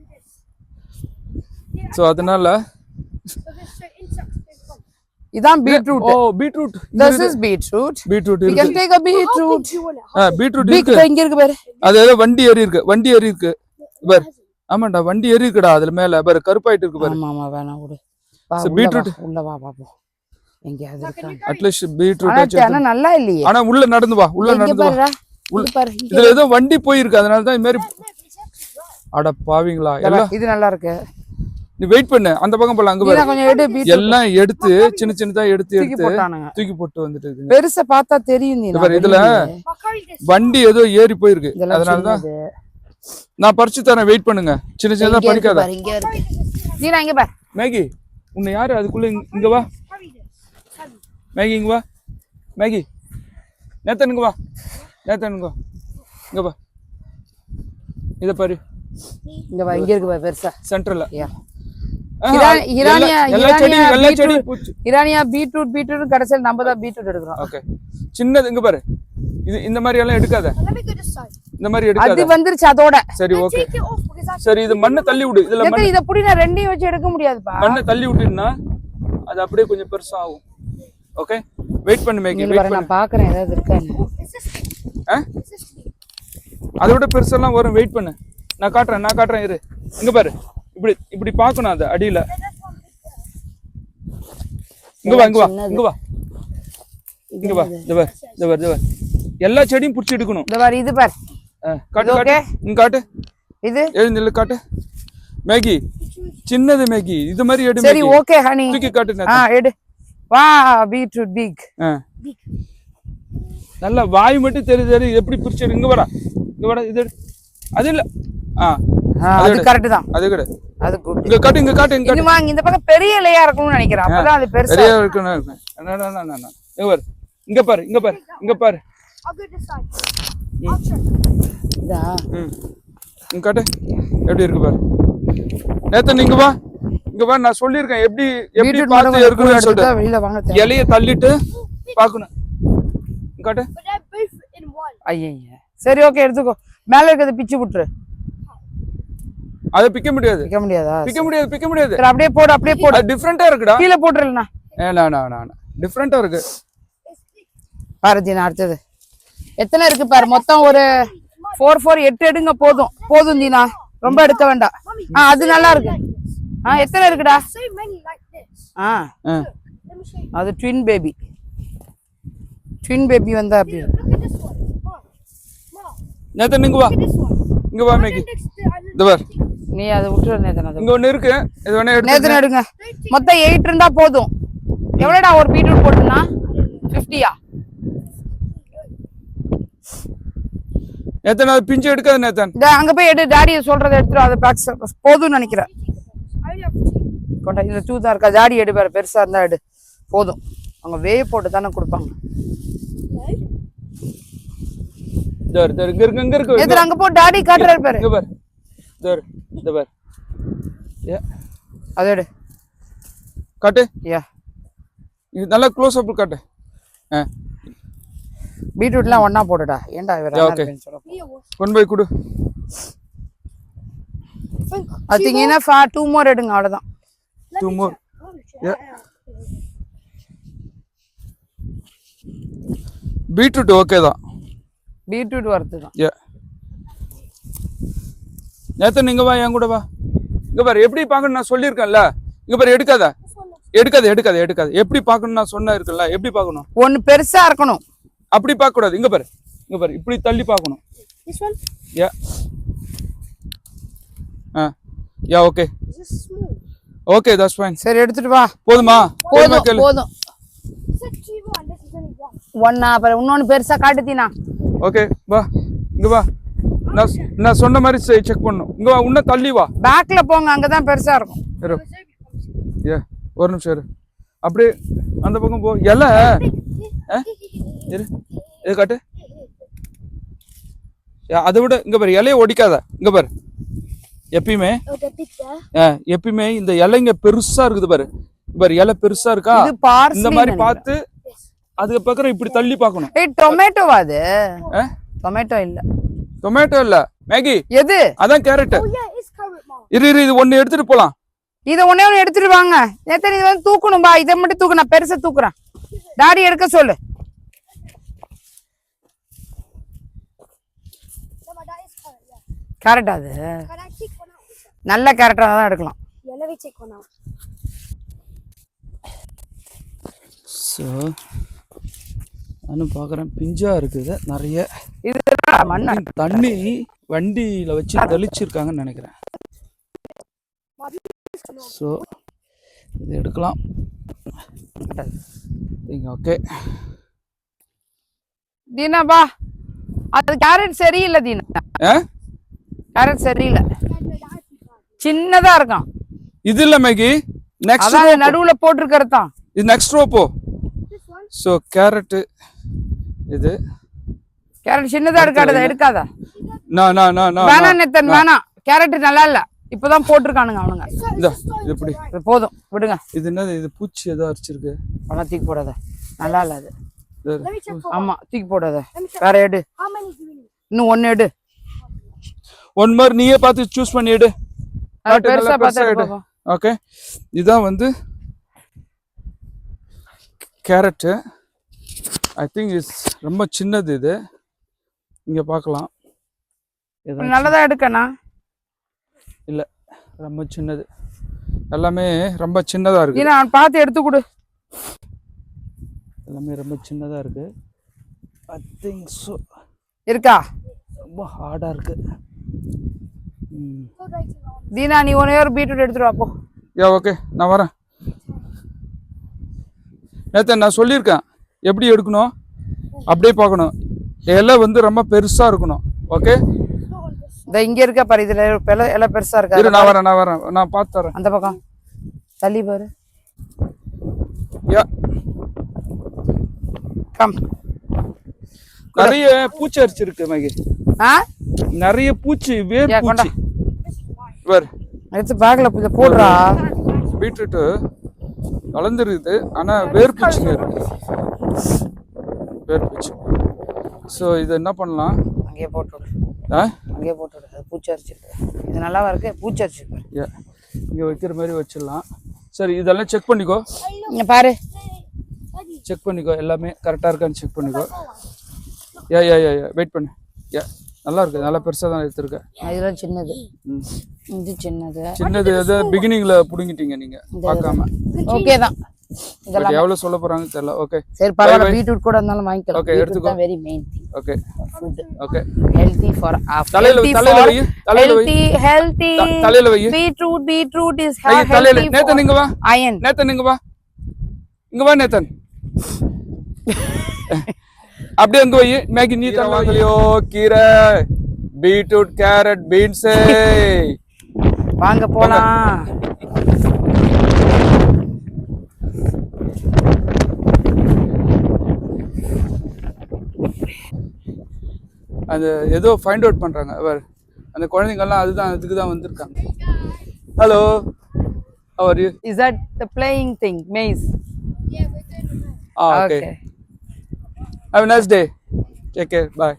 So அதனால இதான் beetroot. Oh beetroot. This is beetroot. Beetroot We இருக்கு. can take a beetroot. Beetroot Big இருக்கு. இங்க இருக்கு பாரு. அது ஏதோ வண்டி ஏறி இருக்கு. பாரு. ஆமாடா வண்டி ஏறி இருக்குடா அதுல மேல பாரு கருப்பாயிட்டு இருக்கு பாரு. ஆமா வேணாம் விடு. பீட்ரூட் உள்ள வா பாப்போம். எங்கயாவது இருக்கா? அட்லீஸ்ட் பீட்ரூட் ஆனா நல்லா இல்லையே. ஆனா உள்ள நடந்து வா. உள்ள நடந்து வா. இங்க பாரு. இதுல ஏதோ வண்டி போயிருக்கு. அதனால தான் இந்த மாதிரி அட பாவீங்களா எல்லாம். இது நல்லா இருக்கு. நீ வெயிட் பண்ணு. அந்த பக்கம் போலாம். அங்க பாரு. கொஞ்சம் எடு பீட்ரூட். எல்லாம் எடுத்து சின்னதா எடுத்து தூக்கி போட்டு வந்துட்டு இருக்கு. பெருசா பார்த்தா தெரியும் நீ. பாரு இதுல வண்டி ஏதோ ஏறி போயிருக்கு. அதனால தான் நான் பறிச்சு தரேன். வெயிட் பண்ணுங்க. சின்னதா பறிக்காத. இங்க இருக்கு. நீ இங்க பாரு. மேகி உன்னை யாரு அதுக்குள்ள இங்க வா. மேகி இங்க வா. மேகி நேத்தன் இங்க வா. இங்க வா. இத பாரு. இங்க வா. இங்க இருக்கு பாரு பெருசா சென்டர்ல. இரானியா பீட்ரூட் கடைசியில் நம்ம தான் பீட்ரூட் எடுக்கிறோம். ஓகே சின்னது இங்க பாரு. இது இந்த மாதிரி எல்லாம் எடுக்காத. இந்த மாதிரி எடுக்காத. அது வந்துருச்சு அதோட. சரி ஓகே. சரி இது மண்ணை தள்ளி விடு. இதுல மண்ணு இத புடி. நான் ரெண்டையும் வச்சு எடுக்க முடியாதுப்பா. மண்ணை தள்ளி விட்டுனா அது அப்படியே கொஞ்சம் பெருசா ஆகும். ஓகே வெயிட் பண்ணு மேகி. வெயிட் பண்ணு. நான் பாக்குறேன் ஏதாவது இருக்கான்னு. அதோட பெருசெல்லாம் வரும். வெயிட் பண்ணு. நான் காட்டுறேன் இரு. இங்க பாரு. இப்படி பார்க்கணும் அது அடியில. இங்க வா. இத பாரு. எல்லா செடியும் புடிச்சு எடுக்கணும். இந்த பாரு. இது பாரு. காட்டு. இங்க காட்டு. இது எழுந்தில்ல காட்டு. மேகி சின்னது மேகி. இது மாதிரி எடு. சரி ஓகே ஹனி. தூக்கி காட்டு. எடு. வா பீட்ரூட் பிக். நல்ல வாய் மட்டும் தெரியுது. எப்படி பிரிச்சு இங்க வாடா. இது அது இல்ல. அது கரெக்ட் தான். அது கூட. அது குட். இங்க காட்டு. இங்க வாங்க. இந்த பக்கம் பெரிய இலையா இருக்கும்னு நினைக்கிறேன். அப்பதான் அது பெருசா பெரிய இருக்கணும். இங்க பாரு. இதா. இங்க காட்டு. எப்படி இருக்கு பாரு. நேத்து நீங்க வா. நான் சொல்லிருக்கேன் எப்படி பார்த்து இருக்குன்னு சொல்லிட்டு. வெளியில வாங்க. இலைய தள்ளிட்டு பாக்கணும். காட்டு. ஐயா சரி ஓகே எடுத்துக்கோ. மேல இருக்கிறத பிச்சு விட்டுரு. அத பிக்க முடியாது. பிக்க முடியாது. சரி அப்படியே போடு. அது டிஃபரண்டா இருக்குடா. கீழ போட்டுறலனா. நான் டிஃபரண்டா இருக்கு. பாரு ஜீனா அடுத்து. எத்தனை இருக்கு பாரு. மொத்தம் ஒரு 8 எடுங்க போதும் ஜீனா. ரொம்ப எடுக்க வேண்டாம். அது நல்லா இருக்கு. எத்தனை இருக்குடா? அது ட்வின் பேபி வந்தா அப்படி. நேத்தன் இங்க வா மேகி. இந்த பார். நீ அதை விட்டுற நேத்தன். இங்க ஒண்ணு இருக்கு. இது வேணா எடுத்து நேத்தன் எடுங்க. மொத்தம் 8 இருந்தா போதும். எவ்வளவுடா ஒரு பீட்ரூட் போட்டுனா? 50யா? நேத்தன் அது பிஞ்சு எடுக்காத நேத்தன். அங்க போய் எடு. டாடி சொல்றதை எடுத்துரு. அது பிராக்டிஸ் போதும்னு நினைக்கிறேன். கொண்டா. இந்த தூதா இருக்கா. டாடி எடு பாரு. பெருசா இருந்தா எடு. போதும். அவங்க வேய போட்டு தானே கொடுப்பாங்க. இங்க இருக்கு. அங்க போ. டாடி காட்டுறாரு பாரு. இங்க பாரு. இந்த பாரு. அது எடு. காட்டு. இது நல்லா க்ளோஸ் அப் காட்டு. பீட்ரூட்லாம் ஒண்ணா போடுடா. ஏன்டா இவர் Yeah, okay. கொண்டு போய் கொடு. I think enough. 2 more எடுங்க அவ்வளவுதான். 2 more. Yeah. பீட்ரூட் ஓகே தான். பீட்ரூட் வரது தான். Yeah. நேத்து நீங்க வா என் கூட வா. இங்க பாரு எப்படி பார்க்கணும் நான் சொல்லியிருக்கேன்ல. இங்க பாரு எடுக்காத. எப்படி பார்க்கணும் நான் சொன்ன இருக்குல்ல. எப்படி பார்க்கணும்? ஒன்னு பெருசா இருக்கணும். அப்படி பார்க்க கூடாது. இங்க பாரு இப்படி தள்ளி பார்க்கணும். This one? Yeah. Yeah, okay. Is this small? Okay, that's fine. சரி எடுத்துட்டு வா. போதுமா? போதும். Is it cheaper and this is only one? ஒண்ணா அப்புறம் இன்னொன்னு பெருசா காட்டுதீனா. ஓகே வா. இங்க வா. நான் சொன்ன மாதிரி செக் பண்ணனும். இங்க வா இன்னும் தள்ளி வா. பேக்ல போங்க அங்க தான் பெருசா இருக்கும். Yeah. ஒரு நிமிஷம் இரு. அப்படியே அந்த பக்கம் போ. இலை இரு. இதை காட்டு. அதை விட இங்க பாரு இலையை ஒடிக்காத. இங்க பாரு எப்பயுமே எப்பயுமே இந்த இலைங்க பெருசா இருக்குது பாரு. பாரு இலை பெருசா இருக்கா? இந்த மாதிரி பார்த்து அதுக்கு பக்கம் இப்படி தள்ளி பார்க்கணும். ஏய் டொமேட்டோவா அது? டொமேட்டோ இல்ல. டொமேட்டோ இல்ல மேகி. எது? அதான் carrot. Oh yeah, it's carrot, mom. இரு இது ஒன்னு எடுத்துட்டு போலாம். இத ஒண்ணே எடுத்துட்டு வாங்க. நேத்து நீ வந்து தூக்கணும் பா. இத மட்டும் தூக்கு, நான் பெருசா தூக்குறேன். டாடி எடுக்க சொல்லு. கேரட் அது நல்ல கேரட்டா தான் எடுக்கலாம். Let me take one out. So நானும் பார்க்குறேன் பிஞ்சா இருக்குது நிறைய. இது மண்ணு தண்ணி வண்டியில வச்சு தெளிச்சிருக்காங்கன்னு நினைக்கிறேன். ஸோ இது எடுக்கலாம். ஓகே தீனா பா. அது கேரட் சரியில்லை தீனா. கேரட் சரியில்லை, சின்னதா இருக்கும். இது இல்ல மேகி, நெக்ஸ்ட் அதான் நடுவுல போட்டுருக்கிறது தான். இது நெக்ஸ்ட் ரோ போ. சோ கேரட் இது கேரட் சின்னதா இருக்காத, எடுக்காத. நான் வேணாம் நெத்தன் வேணாம். கேரட் நல்லா இல்ல, இப்பதான் போட்டிருக்கானுங்க அவனுங்க. இது இப்படி போதும் விடுங்க. இது என்னது? இது பூச்சி ஏதோ அரிச்சிருக்கு. ஆனா தூக்கி போடாத, நல்லா இல்ல அது. ஆமா தூக்கி போடாத, வேற எடு. இன்னும் ஒன்னு எடு. ஒன் மோர் நீயே பார்த்து சூஸ் பண்ணி எடு. பெருசா பார்த்து. ஓகே இதான் வந்து கேரட். ஐ திங்க் இஸ் ரொம்ப சின்னது. இது இங்க பார்க்கலாம். நல்லதா எடுக்கணா? இல்ல ரொம்ப சின்னது, எல்லாமே ரொம்ப சின்னதா இருக்கு. நான் பார்த்து எடுத்து கொடு. எல்லாமே ரொம்ப சின்னதா இருக்கு. I think so. இருக்கா? ரொம்ப ஹார்டா இருக்கு. தீனா நீ ஒரே ஒரு பீட்ரூட் எடுத்துட்டு வா போ. யா ஓகே நான் வரேன். நேத்து நான் சொல்லியிருக்கேன் எப்படி எடுக்கணும், அப்படியே பார்க்கணும். எல்லாம் வந்து ரொம்ப பெருசா இருக்கணும். ஓகே இந்த இங்க இருக்க பாரு, இதுல எல்லாம் பெருசா இருக்கா? இரு நான் வரேன் நான் பார்த்து தரேன். அந்த பக்கம் தள்ளி பாரு. யா கம். நிறைய பூச்சி அரிச்சிருக்கு மேகி. நிறைய பூச்சி, வேர் பூச்சி. பாரு எடுத்து பேக்ல இத போடுறா. பீட்ரூட் கலந்துருக்குது, ஆனா வேர் பூச்சிங்க இருக்கு. வேர் பூச்சி. சோ இது என்ன பண்ணலாம்? அங்கேயே போட்டு விடு. அங்கேயே போட்டு விடு. அது பூச்சி அரிச்சிருக்கு. இது நல்லாவா இருக்கு? பூச்சி அரிச்சிருக்கு. இங்க வைக்கிற மாதிரி வச்சிடலாம். சரி இதெல்லாம் செக் பண்ணிக்கோ. இங்க பாரு, செக் பண்ணிக்கோ, எல்லாமே கரெக்டா இருக்கான்னு செக் பண்ணிக்கோ. யா வெயிட் பண்ணு. யா நல்லா இருக்கு, நல்லா பெருசா தான் எடுத்துருக்க. இதெல்லாம் சின்னது. இது சின்னது அது பிகினிங்ல புடிங்கிட்டீங்க நீங்க பார்க்காம. ஓகே தான். இதெல்லாம் எவ்வளவு சொல்ல போறாங்கன்னு தெரியல. ஓகே சரி பரவாயில்லை, பீட்ரூட் கூட இருந்தாலும் வாங்கிக்கலாம். ஓகே எடுத்துக்கோ. Very main thing. Okay food. Okay healthy for தலையில வை. Beetroot is healthy. தலையில நேத்தன் இங்க வா. அயன் நேத்தன் இங்க வா நேத்தன். அப்படியே அங்க வை. மேகி நீ தான் வாங்கலையோ? கீரை, பீட்ரூட், கேரட், பீன்ஸ் வாங்க போலாம். அந்த ஏதோ ஃபைண்ட் அவுட் பண்றாங்க. அந்த குழந்தைங்க எல்லாம் அதுக்கு தான் வந்திருக்காங்க. Hello, how are you? Is that the playing thing, maze? Yeah, we're doing it. Okay. Have a nice day. Take care bye.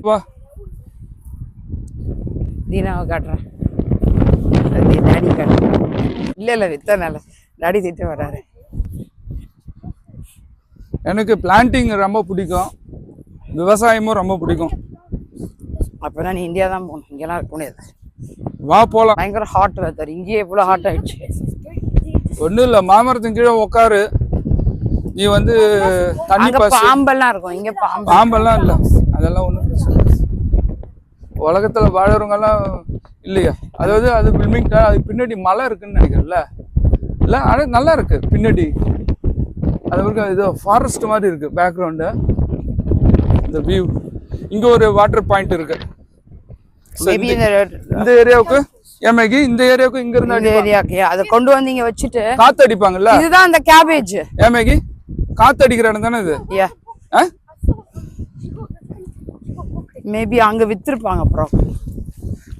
வா தீனாவை காட்டுறேன். டாடி காட்டுறேன். இல்லை வித்தனால டாடி திட்டு வர்றாரு. எனக்கு பிளான்டிங் ரொம்ப பிடிக்கும், விவசாயமும் ரொம்ப பிடிக்கும். அப்போனா நீ இந்தியா தான் போகணும், இங்கெல்லாம் இருக்க முடியாது. வா போகலாம். பயங்கர ஹாட் வெதர், இங்கேயே எவ்வளோ ஹாட் ஆயிடுச்சு. ஒன்றும் இல்லை, மாமரத்தின் கீழே உட்காரு. நீ வந்து தண்ணி பாம்பெல்லாம் இருக்கும், இங்கே பாம்பெல்லாம் இல்லை, அதெல்லாம் ஒன்றும் பிரச்சனை இல்லை. உலகத்தில் வாழறவங்கெல்லாம் இல்லையா? அதாவது அது வில்மிங்டன், அது பின்னாடி மலை இருக்குன்னு நினைக்கிறேன்ல. இல்லை ஆனால் நல்லா இருக்கு பின்னாடி. அது வரைக்கும் இது ஃபாரஸ்ட் மாதிரி இருக்கு பேக்ரவுண்டு, இந்த வியூ. இங்கே ஒரு வாட்டர் பாயிண்ட் இருக்கு. இந்த ஏரியாவுக்கு ஏமாகி இந்த ஏரியாவுக்கு இங்க இருந்து ஏரியாக்கு அதை கொண்டு வந்து இங்க வச்சுட்டு காத்து அடிப்பாங்கல்ல, இதுதான் அந்த கேபேஜ். ஏமாகி காத்து அடிக்கிற இடம் தானே இது? மேபி அங்க வித்துருப்பாங்க. அப்புறம்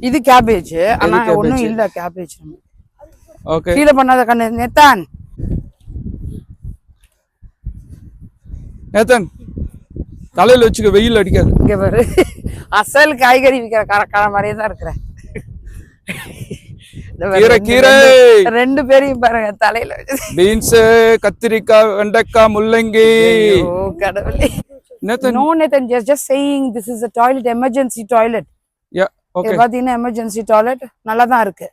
இது கேபேஜ், ஆனா ஒண்ணும் இல்ல கேபேஜ். ஓகே, கீழே பண்ணாத கண்ணு. நேத்தான் நேத்தன் தலையில வச்சுக்க, வெயில் அடிக்காது. இங்க பாரு, அசல் காய்கறி விற்கிற கரக்கார மாதிரியே தான் இருக்கிறேன். கீரை ரெண்டு பேரையும் பாருங்க தலையில. பீன்ஸ், கத்திரிக்காய், வெண்டைக்காய், முள்ளங்கி. ஓ கடவுளே. No Nathan, just saying this is a toilet, emergency toilet. Yeah, okay. பாத்தீங்கன்னா எமர்ஜென்சி டாய்லெட் நல்லா தான் இருக்கு.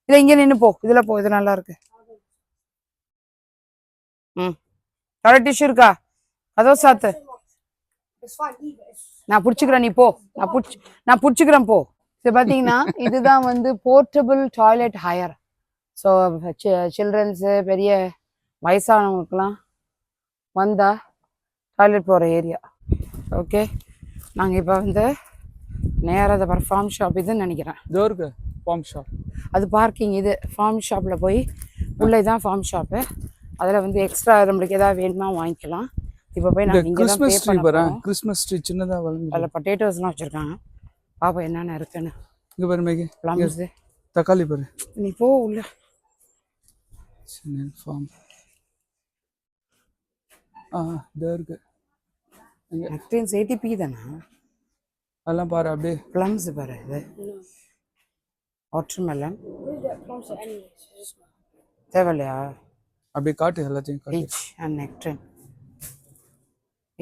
இல்ல இங்க நின்னு போ, இதுல போ, இது நல்லா இருக்கு. டாய்லெட் டிஷ்யூ இருக்கா? அதோ சாத்து. நான் புடிச்சுக்கிறேன், நீ போ. நான் புடிச்சுக்கிறேன், போ. இது பாத்தீங்கன்னா இதுதான் வந்து portable toilet higher. So childrens, பெரிய வயசானவங்களுக்குலாம் வந்தா டாய்லெட் போகிற ஏரியா. ஓகே, நாங்கள் இப்போ வந்து நேராக அதை ஃபார்ம் ஷாப் இதுன்னு நினைக்கிறேன். இதோருக்கு ஃபார்ம் ஷாப், அது பார்க்கிங். இது ஃபார்ம் ஷாப்பில் போய் உள்ளே தான் ஃபார்ம் ஷாப்பு. அதில் வந்து எக்ஸ்ட்ரா நம்மளுக்கு எதாவது வேணுமா வாங்கிக்கலாம். இப்போ போய் நாங்கள் இங்கே தான் பே பண்ண போகிறோம். கிறிஸ்மஸ் ட்ரீ சின்னதாக வளர்ந்து அதில் பொட்டேட்டோஸ்லாம் வச்சுருக்காங்க. பாப்பா என்னென்ன இருக்குன்னு. இங்கே பாரு மேகி, ப்ளம்ஸு, தக்காளி பாரு. நீ போ உள்ள. ஃபார்ம் இதோ இருக்கு. நெக்ட்ரின்ஸ் ATP தானே அதெல்லாம் பாரு. அப்படியே ப்ளம்ஸ் பாரு. இது வாட்டர்மெலன் தேவையில்லையா? அப்படியே காட்டு, எல்லாத்தையும் காட்டு. Peach and nectarine.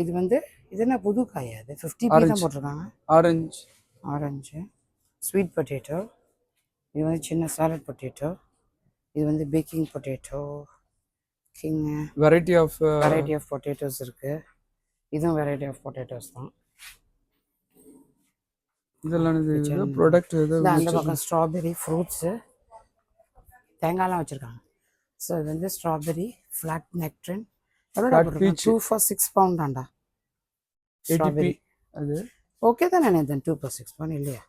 இது வந்து இது என்ன புது காயா? அது 50p தான் போட்டிருக்காங்க. Orange sweet potato. இது வந்து சின்ன சாலட் பொட்டேட்டோ. இது வந்து baking potato. King variety of potatoes இருக்கு. இதுவும் வெரைட்டி ஆஃப் பொட்டேட்டோஸ் தான். இதெல்லாம் இது ப்ராடக்ட். இது அந்த பக்கம் ஸ்ட்ராபெரி ஃப்ரூட்ஸு, தேங்காய்லாம் வச்சுருக்காங்க. ஸோ இது வந்து ஸ்ட்ராபெரி ஃப்ளாட் நெக்ட்ரின். எவ்வளோ 2 for 6 pound ஆண்டா ஸ்ட்ராபெரி. அது ஓகே தானே? 2 for 6 pound இல்லையா?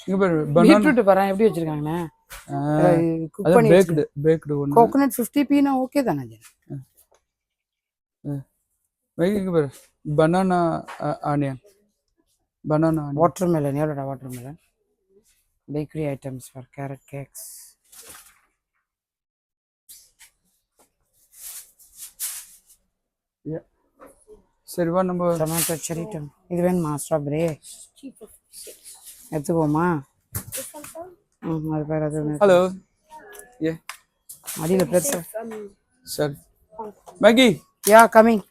இங்க பாரு, பீட்ரூட் பாரு எப்படி வச்சிருக்காங்கண்ணே. குக் பண்ணி பேக்டு ஒன்னு. கோகனட் 50p னா ஓகே தானே? இங்க பாரு, பனானா ஆனியன். வாட்டர்மெலன். எவ்வளோடா watermelon? Bakery items for carrot cakes. சரி வா, நம்ம டொமேட்டோ செரி டம். இது வேணுமா ஸ்ட்ராபெரி? எடுத்துக்கோமா. அது பேர் அது. ஹலோ, அடியில் பெருசா. சரி மேகி. Yeah coming.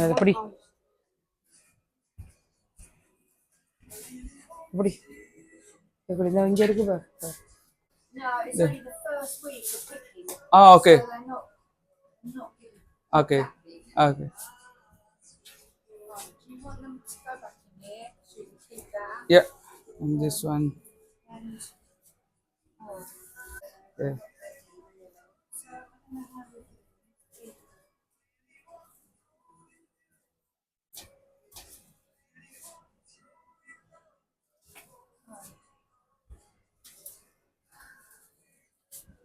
அது எப்படி இப்படி இப்படி இந்த இங்கே இருக்கு பாரு. Okay okay okay. Yeah, and this one. Yeah.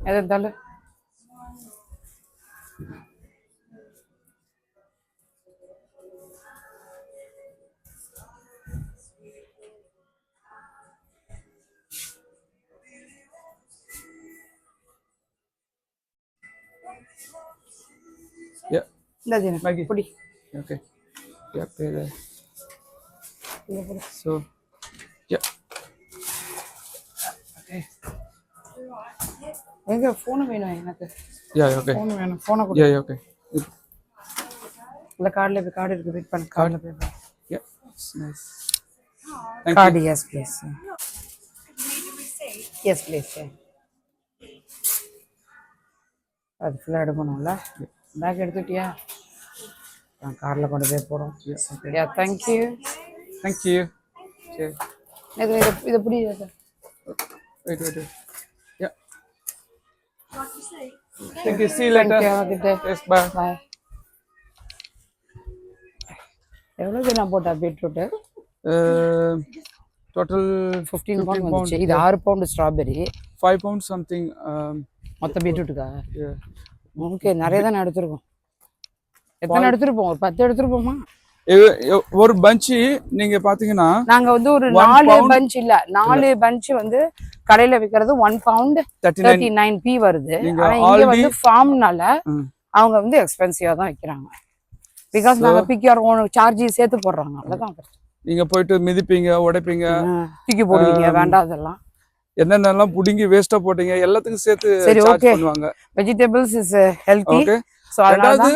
எது இருந்தாலும் Yeah. இந்த புடி Okay. Yeah, pay there. So, yeah. Okay. எங்க ஃபோன் வேணும் எனக்கு. Yeah, okay. ஃபோன் வேணும். ஃபோனை கொடு. Yeah, okay. இல்ல கார்டு இருக்கு வெயிட் பண்ணு. கார்டுல பே பண்ணு. Yeah, it's nice. Thank Card, you. yes, please. Yes, please. அது ஃபுல்லாக எடுக்கணும்ல. பேக் எடுத்துட்டியா? நான் காரில் கொண்டு போய் போகிறோம். சரியா? தேங்க்யூ. Thank you. Okay. இதை பிடி. Wait. Yeah. Thank you. See you later. Yes, bye. பாய். எவ்வளோ நான் போட்டா பீட்ரூட்டு? Total 15 pound வந்துச்சு. இது 6 பவுண்டு ஸ்ட்ராபெரி. 5 pounds something. மொத்த பீட்ரூட்டுக்கா? Yeah. ஓகே, நிறைய தானே எடுத்துருக்கோம். எத்தனை எடுத்துருப்போம்? ஒரு 10 எடுத்துருப்போமா? ஒரு பஞ்சி நீங்க பாத்தீங்கன்னா நாங்க வந்து ஒரு 4 பஞ்ச் இல்ல 4 பஞ்ச் வந்து கடையில விக்கிறது 1 pound 39p வருது. ஆனா இங்க வந்து ஃபார்ம்னால அவங்க வந்து எக்ஸ்பென்சிவா தான் விக்கிறாங்க. பிகாஸ் நாங்க பிக் யுவர் ஓன் சார்ஜ் சேர்த்து போடுறாங்க. அவ்வளவுதான். நீங்க போயிட்டு மிதிப்பீங்க, உடைப்பீங்க, தூக்கி போடுவீங்க, வேண்டாம் அதெல்லாம். என்னென்னலாம் புடிங்கி வேஸ்டா போட்டீங்க எல்லாத்துக்கும் சேர்த்து சார்ஜ் பண்ணுவாங்க. Vegetables is healthy. சோ அதாவது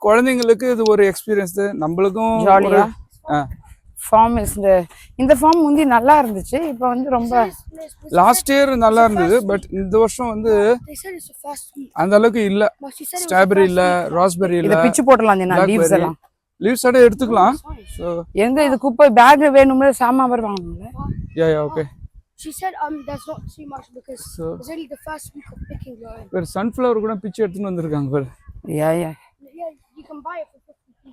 குழந்தைங்களுக்கு இது ஒரு எக்ஸ்பீரியன்ஸ், நம்மளுக்கும் ஜாலியா. ஃபார்ம் இஸ் இந்த ஃபார்ம் முந்தி நல்லா இருந்துச்சு. இப்போ வந்து ரொம்ப லாஸ்ட் இயர் நல்லா இருந்தது. பட் இந்த வருஷம் வந்து அந்த அளவுக்கு இல்ல. ஸ்ட்ராபெரி இல்ல, ராஸ்பெரி இல்ல. இத பிச்சு போடலாம். லீவ்ஸ் எல்லாம் லீவ்ஸ் அட எடுத்துக்கலாம். சோ எங்க இது குப்பை பேக் வேணும்ல சாமான் வருவாங்கல. Yeah, okay. She said that's not too much because it's only the first week of picking Lauren. வேற சன்ஃப்ளவர் கூட பிச்சு எடுத்துட்டு வந்திருக்காங்க பாரு. Yeah, you can buy it for 50p.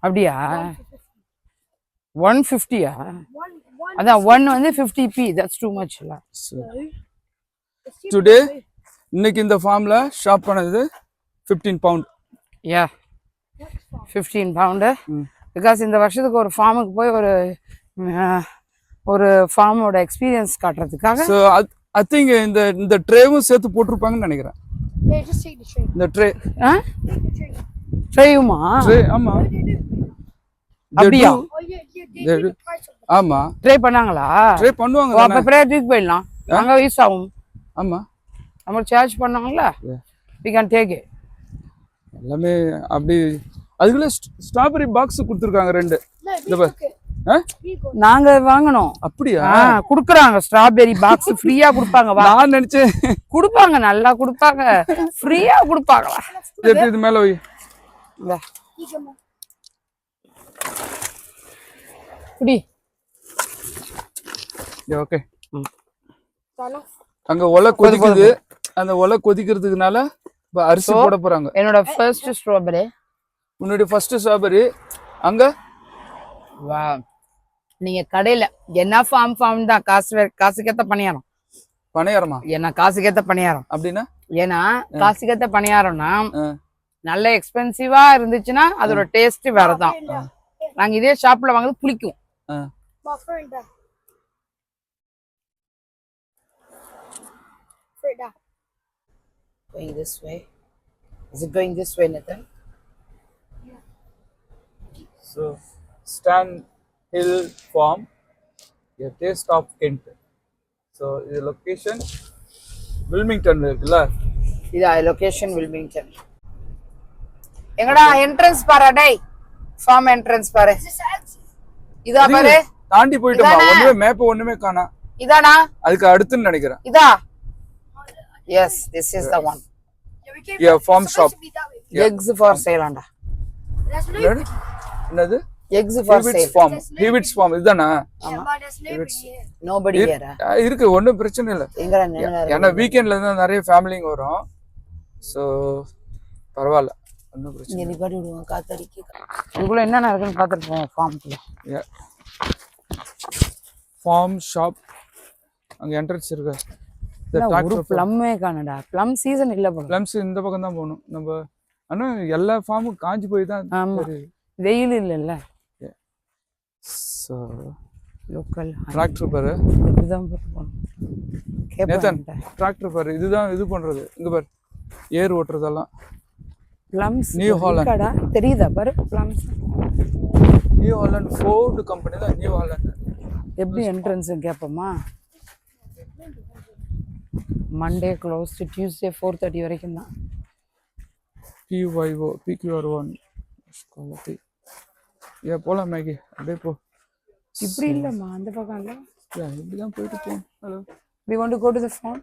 அப்படியா? 150யா? அதான் 1 வந்து 50p. that's too much இல்ல. டுடே இன்னைக்கு இந்த ஃபார்ம்ல ஷாப் பண்ணது 15 pound. Yeah, 15 pound. பிகாஸ் இந்த வருஷத்துக்கு ஒரு ஃபார்முக்கு போய் ஒரு ஃபார்மோட எக்ஸ்பீரியன்ஸ் காட்டுறதுக்காக. சோ ஐ திங்க் இந்த ட்ரேவும் சேர்த்து போட்டுருப்பாங்கன்னு நினைக்கிறேன். Yeah, just take the tray. இந்த ட்ரே ட்ரேயுமா? ட்ரே ஆமா. அப்படியா? Oh yeah, they the price of ஆமா. ட்ரே பண்ணாங்களா? ட்ரே பண்ணுவாங்க. அப்ப பிரேக் போயிடலாம். அங்க யூஸ் ஆகும். ஆமா. நம்ம charge பண்ணாங்கல. we can take it. எல்லாமே அப்படி அதுக்குள்ள ஸ்ட்ராபெரி பாக்ஸ் கொடுத்திருக்காங்க 2. இந்த பாரு. நாங்க வாங்கணும். அப்படியா? குடுக்குறாங்க ஸ்ட்ராபெரி பாக்ஸ் ஃப்ரீயா குடுப்பாங்க. நான் நினைச்சேன் குடுப்பாங்க, நல்லா குடுப்பாங்க, ஃப்ரீயா குடுப்பாங்களா? இது மேல வை. குடி. ஓகே. அங்க ஒலை கொதிக்குது. அந்த ஒலை கொதிக்கிறதுக்குனால அரிசி போட போறாங்க. என்னோட ஃபர்ஸ்ட் ஸ்ட்ராபெரி. உன்னுடைய ஃபர்ஸ்ட் ஸ்ட்ராபெரி அங்க. வா, நீங்க கடையில என்ன ஃபார்ம் தான் காசுக்கேத்த பணியாரமா? என்ன காசுக்கேத்த பணியாரம் அப்படின்னா? ஏன்னா காசுக்கேத்த பணியாரம்னா நல்ல எக்ஸ்பென்சிவா இருந்துச்சுன்னா அதோட டேஸ்ட் வேறதான். நாங்க இதே ஷாப்ல வாங்குறது புளிக்கும். Going this way. Is it going this way, Nathan? So, Stan Hill Farm, a taste of Kent. So, the location Wilmington இருக்குல்ல? இதா லொகேஷன் Wilmington. எங்கடா என்ட்ரன்ஸ் பாரு டேய். ஃபார்ம் என்ட்ரன்ஸ் பாரு. இதா பாரு. தாண்டி போய்ட்டோமா? ஒண்ணுமே மேப் ஒண்ணுமே காணா. இதானா? அதுக்கு அடுத்துன்னு நினைக்கிறேன். இதா? Yes, this is the one. Yeah, farm shop. Eggs for sale anda. என்னது? Eggs for sale. Farm. Hewitt's farm இதுதானா? Nobody here. இருக்கு, ஒண்ணும் பிரச்சனை இல்ல. ஏன்னா வீக்கெண்ட்ல தான் நிறைய ஃபேமிலிங்க வரும். சோ பரவாயில்ல, ஒண்ணும் பிரச்சனை இல்ல. நிப்பாட்டி விடுவோம் காத்தடிக்கு. இதுக்குள்ள என்னென்ன இருக்குன்னு பார்த்துட்டு போவோம் ஃபார்ம்க்குள்ள. ஃபார்ம் ஷாப் அங்க என்ட்ரன்ஸ் இருக்கு. ஒரு ப்ளம்மே காணடா. ப்ளம் சீசன் இல்ல போல. ப்ளம்ஸ் இந்த பக்கம் தான் போகணும் நம்ம. ஆனா எல்லா ஃபார்மும் காஞ்சி போய் தான். வெயில் இல்லல்ல. சோ லோக்கல் டிராக்டர் பாரு. இதுதான் போறோம். நேதன் டிராக்டர் பாரு. இதுதான் இது பண்றது. இங்க பாரு ஏர் ஓட்டுறதெல்லாம். plums New Holland. இருக்கடா தெரியுதா பாரு plums New Holland Ford company தான் நியூ ஹாலண்ட். எப்படி என்ட்ரன்ஸ் கேட்போமா? மண்டே க்ளோஸ் டியூஸ்டே 4:30 வரைக்கும் தான். PYO PQR1 ஏ போலாம் மேகி அப்படியே போ. இப்படி இல்லைம்மா அந்த பக்கம் இல்லை. இப்படி தான் போயிட்டு போ. Hello we want to go to the farm.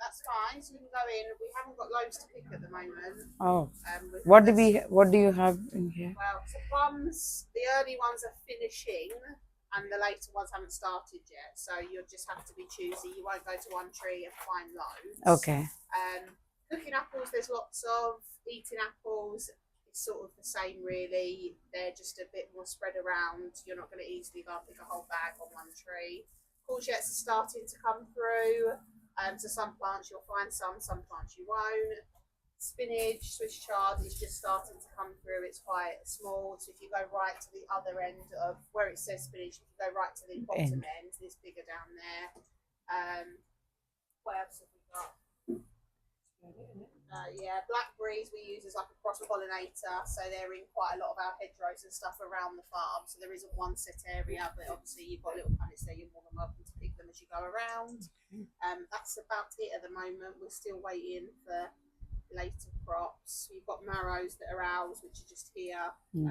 That's fine. So we can go in. We haven't got loads to pick at the moment. Oh, what do you have in here? Well, so plums, the early ones are finishing, and the later ones haven't started yet. So you'll just have to be choosy. You won't go to one tree and find loads. Okay. Cooking apples, there's lots of. Eating apples, it's sort of the same really. They're just a bit more spread around. You're not going to easily go and pick a whole bag on one tree. Courgettes are starting to come through. So some plants you'll find some plants you won't. Spinach, Swiss chard is just starting to come through. It's quite small. So if you go right to the other end of where it says spinach, if you go right to the bottom end, it's bigger down there. What else have we got? Blackberries we use as like a cross-pollinator, so they're in quite a lot of our hedgerows and stuff around the farm. So there isn't one set area, but obviously you've got little punnets there. You're more than welcome to pick them as you go around. That's about it at the moment. We're still waiting for later crops. We've got marrows that are ours, which are just here,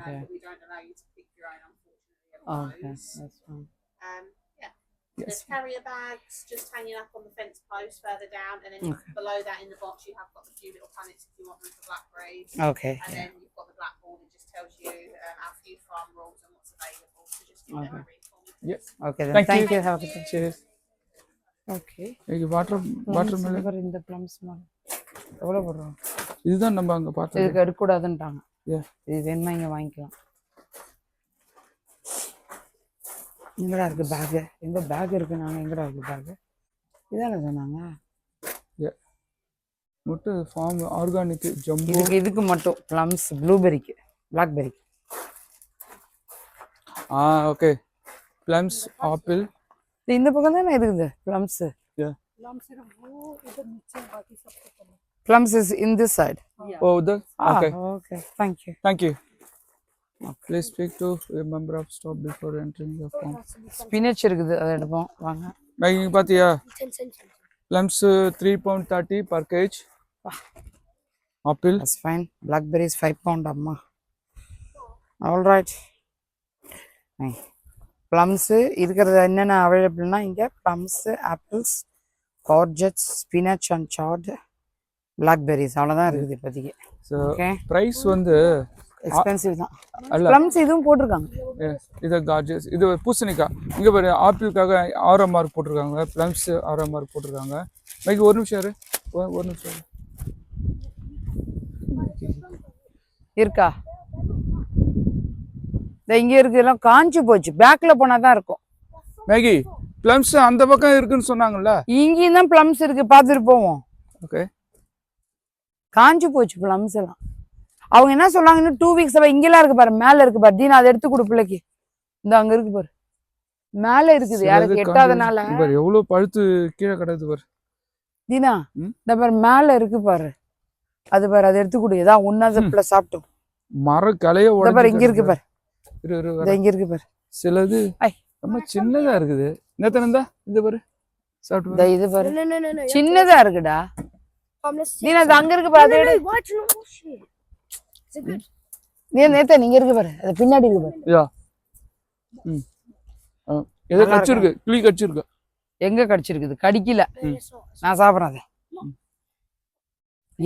but we don't allow you to pick your own, unfortunately. Okay, that's fine. There's carrier bags just hanging up on the fence post further down, and then below that in the box you have got the few little punnets if you want them for blackberries. Okay. And then you've got the blackboard that just tells you our few farm rules and what's available. So just give them a read for me. Yes. Okay then. Thank you. Have a good day. Cheers. Okay. Maggi watermelon இந்த plums மாதிரி எவ்வளோ போடுறோம்? இதுதான் நம்ம அங்க பார்த்தது. இதுக்கு எடுக்கக்கூடாதுன்ட்டாங்க. Yeah. இது வேணுமா இங்கே வாங்கிக்கலாம். எங்கடா இருக்கு பேகு? எங்க பேக் இருக்கு? நாங்கள் எங்கடா இருக்கு பேகு? இதானே சொன்னாங்க. முட்டை ஃபார்ம் ஆர்கானிக் ஜம்போ. இதுக்கு மட்டும் ப்ளம்ஸ், ப்ளூபெரிக்கு, பிளாக்பெரிக்கு. ஓகே. Plums, apple. இந்த பக்கம் தானே இருக்குது plums. Plums is in this side. Yeah. Oh, the okay. Okay. Thank you. Thank you. Please speak to a member of staff before entering the farm. Spinach இருக்குது, அதை எடுப்போம் வாங்க. மேகி பாத்தியா? 10 cents. Plums 3.30 per kg. Apple. That's fine. Blackberries 5 pound அம்மா. All right. Plums இருக்கிறது என்னென்ன அவைலபிள்னா இங்கே plums, apples, courgettes, spinach and chard, blackberries அவ்வளோதான் இருக்குது இப்போதைக்கு. ஓகே. ப்ரைஸ் வந்து எக்ஸ்பென்சிவ் தான். plums இதுவும் போட்டிருக்காங்க. இது கார்ஜஸ், இது பூசணிக்காய். இங்கே பாரு ஆப்பிளுக்காக 6 மார்க் போட்டிருக்காங்க, plums 6 மார்க் போட்டிருக்காங்க. மேகி ஒரு நிமிஷம் இரு, ஒரு நிமிஷம் இரு. இருக்கா? இங்க இருக்கு, எல்லாம் காஞ்சி போச்சு. பேக்ல போனா தான் இருக்கும். மேகி பிளம்ஸ் அந்த பக்கம் இருக்குன்னு சொன்னாங்கல்ல, இங்கேயும் தான் பிளம்ஸ் இருக்கு, பார்த்துட்டு போவோம். ஓகே. காஞ்சி போச்சு பிளம்ஸ் எல்லாம். அவங்க என்ன சொல்றாங்க, இன்னும் 2 weeks இங்கெல்லாம் இருக்கு பாரு, மேல இருக்கு பாரு. தீனா அதை எடுத்து கொடு பிள்ளைக்கு. இந்த அங்க இருக்கு பாரு, மேல இருக்குது. யாருக்கு எட்டாதனால எவ்வளவு பழுத்து கீழே கிடக்குது பாரு. தீனா இந்த பாரு மேல இருக்கு பாரு, அது பாரு, அதை எடுத்து கொடு. ஏதாவது ஒன்னாவது சாப்பிட்டோம். மர கலைய பாரு, இங்க இருக்கு பாரு, இங்க இருக்கு பாரு. சிலது ரொம்ப சின்னதா இருக்குது. என்னத்தனந்தா இது பாரு, சாப்பிட்டு இது பாரு, சின்னதா இருக்குடா. நீ அது அங்க இருக்கு பாரு. நீ நேத்த நீங்க இருக்கு பாரு, அது பின்னாடி இருக்கு பாரு. யா ஏதோ கடிச்சிருக்கு, கிளி கடிச்சிருக்கு. எங்க கடிச்சிருக்குது? கடிக்கல, நான் சாப்பிடுறேன். அதை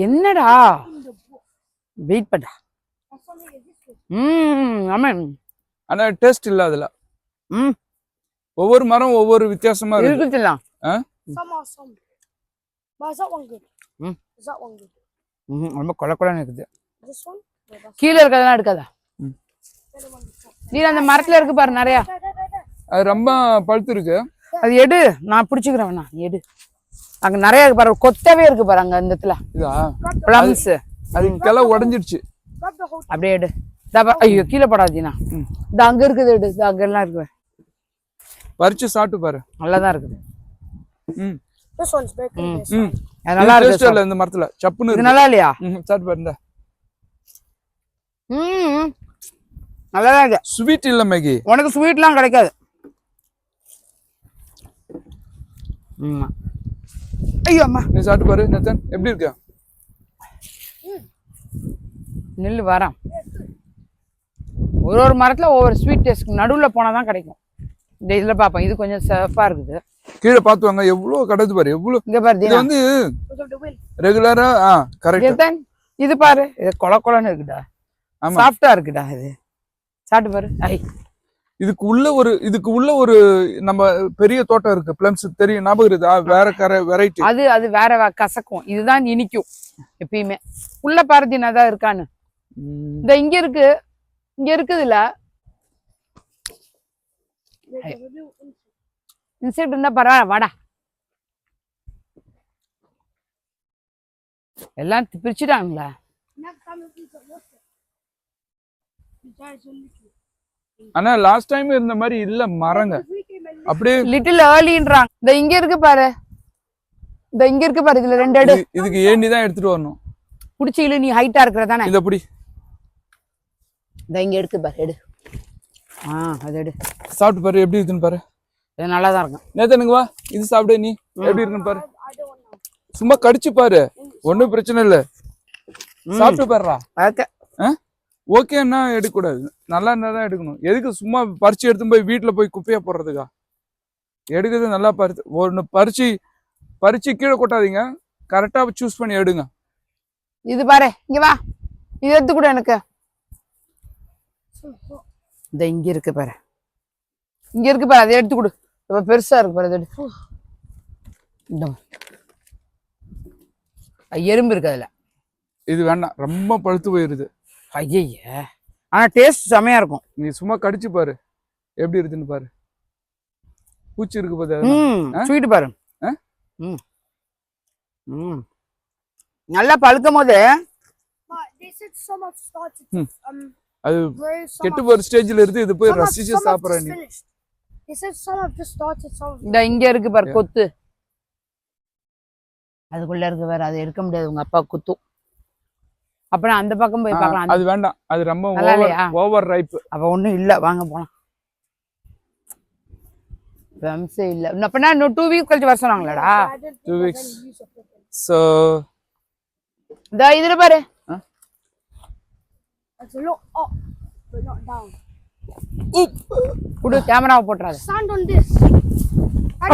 என்னடா வெயிட் பண்ணா. ஆமா, ஆனா டேஸ்ட் இல்ல அதுல. ஒவ்வொரு மரம் ஒவ்வொரு வித்தியாசமா இருக்கு. ரொம்ப கொலை கொலைன்னு இருக்குது. கீழே இருக்கதெல்லாம் எடுக்காதா? நீ அந்த மரத்துல இருக்கு பாரு நிறைய, அது ரொம்ப பழுத்து இருக்கு. அது எடு, நான் பிடிச்சுக்கிறேன். எடு, அங்க நிறைய இருக்கு பாரு, கொத்தவே இருக்கு பாரு அங்க இந்த இடத்துல. பிளம்ஸ் அது கிளை உடஞ்சிருச்சு. அப்படியே எடு. ஐயோ கீழே படாதீனா. இந்த அங்க இருக்குது, எடு. அங்க எல்லாம் இருக்கு, பறிச்சு சாப்பிட்டு பாரு, நல்லாதான் இருக்குது. நல்லா இருக்கு இந்த மரத்துல. சப்புன்னு நல்லா இல்லையா? சாப்பிட்டு பாரு. ம் நல்லா இருக்கு. ஸ்வீட் இல்ல மேகி. உனக்கு ஸ்வீட்லாம் கிடைக்காது. ஐயோ அம்மா நீ சாப்பிட்டு பாரு நேத்தன், எப்படி இருக்கு? நெல் வரான். ஒரு மரத்துல ஒவ்வொரு ஸ்வீட் டேஸ்ட் நடுவில் போனாதான் கிடைக்கும். இந்த இதுல பாப்போம், இது கொஞ்சம் சிவப்பா இருக்குது. கீழே பார்த்து வாங்க, எவ்வளவு கடவுது பாரு. எவ்வளவு இங்க பாரு, இது வந்து ரெகுலரா கரெக்ட். இது பாரு, இது கொல கொலன்னு இருக்குடா, சாஃப்டா இருக்குடா. இது சாப்பிட்டு பாரு. ஐ இதுக்கு உள்ள ஒரு நம்ம பெரிய தோட்டம் இருக்கு, பிளம்ஸ் தெரியும், ஞாபகம் இருக்குதா? வேற வெரைட்டி. அது வேற கசக்கும், இதுதான் இனிக்கும் எப்பயுமே. உள்ள பாரதினா தான் இருக்கான்னு. இந்த இங்க இருக்குதுல்ல, இன்செக்ட் இருந்தா பரவாயில்ல. வாடா, எல்லாம் பிரிச்சுட்டாங்களா? ஆனா லாஸ்ட் டைம் இருந்த மாதிரி இல்ல மரங்க, அப்படியே லிட்டில் ஏர்லின்றாங்க. இந்த இங்க இருக்கு பாரு, இதுல 2 எடு. இதுக்கு ஏண்டி தான் எடுத்துட்டு வரணும். புடிச்சில நீ ஹைட்டா இருக்கறதானே. இத புடி. இந்த இங்க எடுத்து பாரு, எடு. அது எடு. சாப்பிட்டு பாரு எப்படி இருக்குன்னு பாரு. இது நல்லா தான் இருக்கும். நேத்தனுங்க வா, இது சாப்பிடு, நீ எப்படி இருக்குன்னு பாரு. சும்மா கடிச்சு பாரு, ஒன்னும் பிரச்சனை இல்ல. சாப்பிட்டு பாருடா. ஓகே ஓகேன்னா எடுக்கக்கூடாது, நல்லா இருந்தா தான் எடுக்கணும். எதுக்கு சும்மா பறிச்சு எடுத்து போய் வீட்டுல போய் குப்பையா போடுறதுக்கா? எடுக்கிறது நல்லா ஒன்னு பறிச்சு கீழே கொட்டாதீங்க, கரெக்டா சூஸ் பண்ணி எடுங்க. இது பாரு, இங்க வா, இது எடுத்து கூட எனக்கு. இந்த இங்க இருக்கு பாரு, அதை எடுத்து கொடு. பெருசா இருக்கு பாரு, அது எறும்பு இருக்கு அதுல. இது வேண்டாம், ரொம்ப பழுத்து போயிருது. ஐய, ஆனா டேஸ்ட் செமையா இருக்கும். நீ சும்மா கடிச்சு பாரு எப்படி இருக்குன்னு பாரு. பூச்சி இருக்கு பாரு, ஸ்வீட் பாரு. நல்லா பழுக்கும் போது அது கெட்டு போற ஸ்டேஜ்ல இருந்து இது போய் ரசிச்சு சாப்பிடுற. நீ இந்த இங்க இருக்கு பாரு கொத்து, அதுக்குள்ள இருக்கு பாரு, அதை எடுக்க முடியாது, உங்க அப்பா குத்தும். அப்புறம் அந்த பக்கம் போய் பார்க்கலாம். அது வேண்டாம், அது ரொம்ப ஓவர் ரைப். அப்ப ஒண்ணும் இல்ல, வாங்க போலாம். வம்சே இல்ல அப்பனா இன்னும் 2 வீக் கழிச்சு வர சொன்னாங்களாடா. 2 வீக்ஸ். சோ இந்த இதுல பாரு, குடு, கேமராவை போட்டுறாத.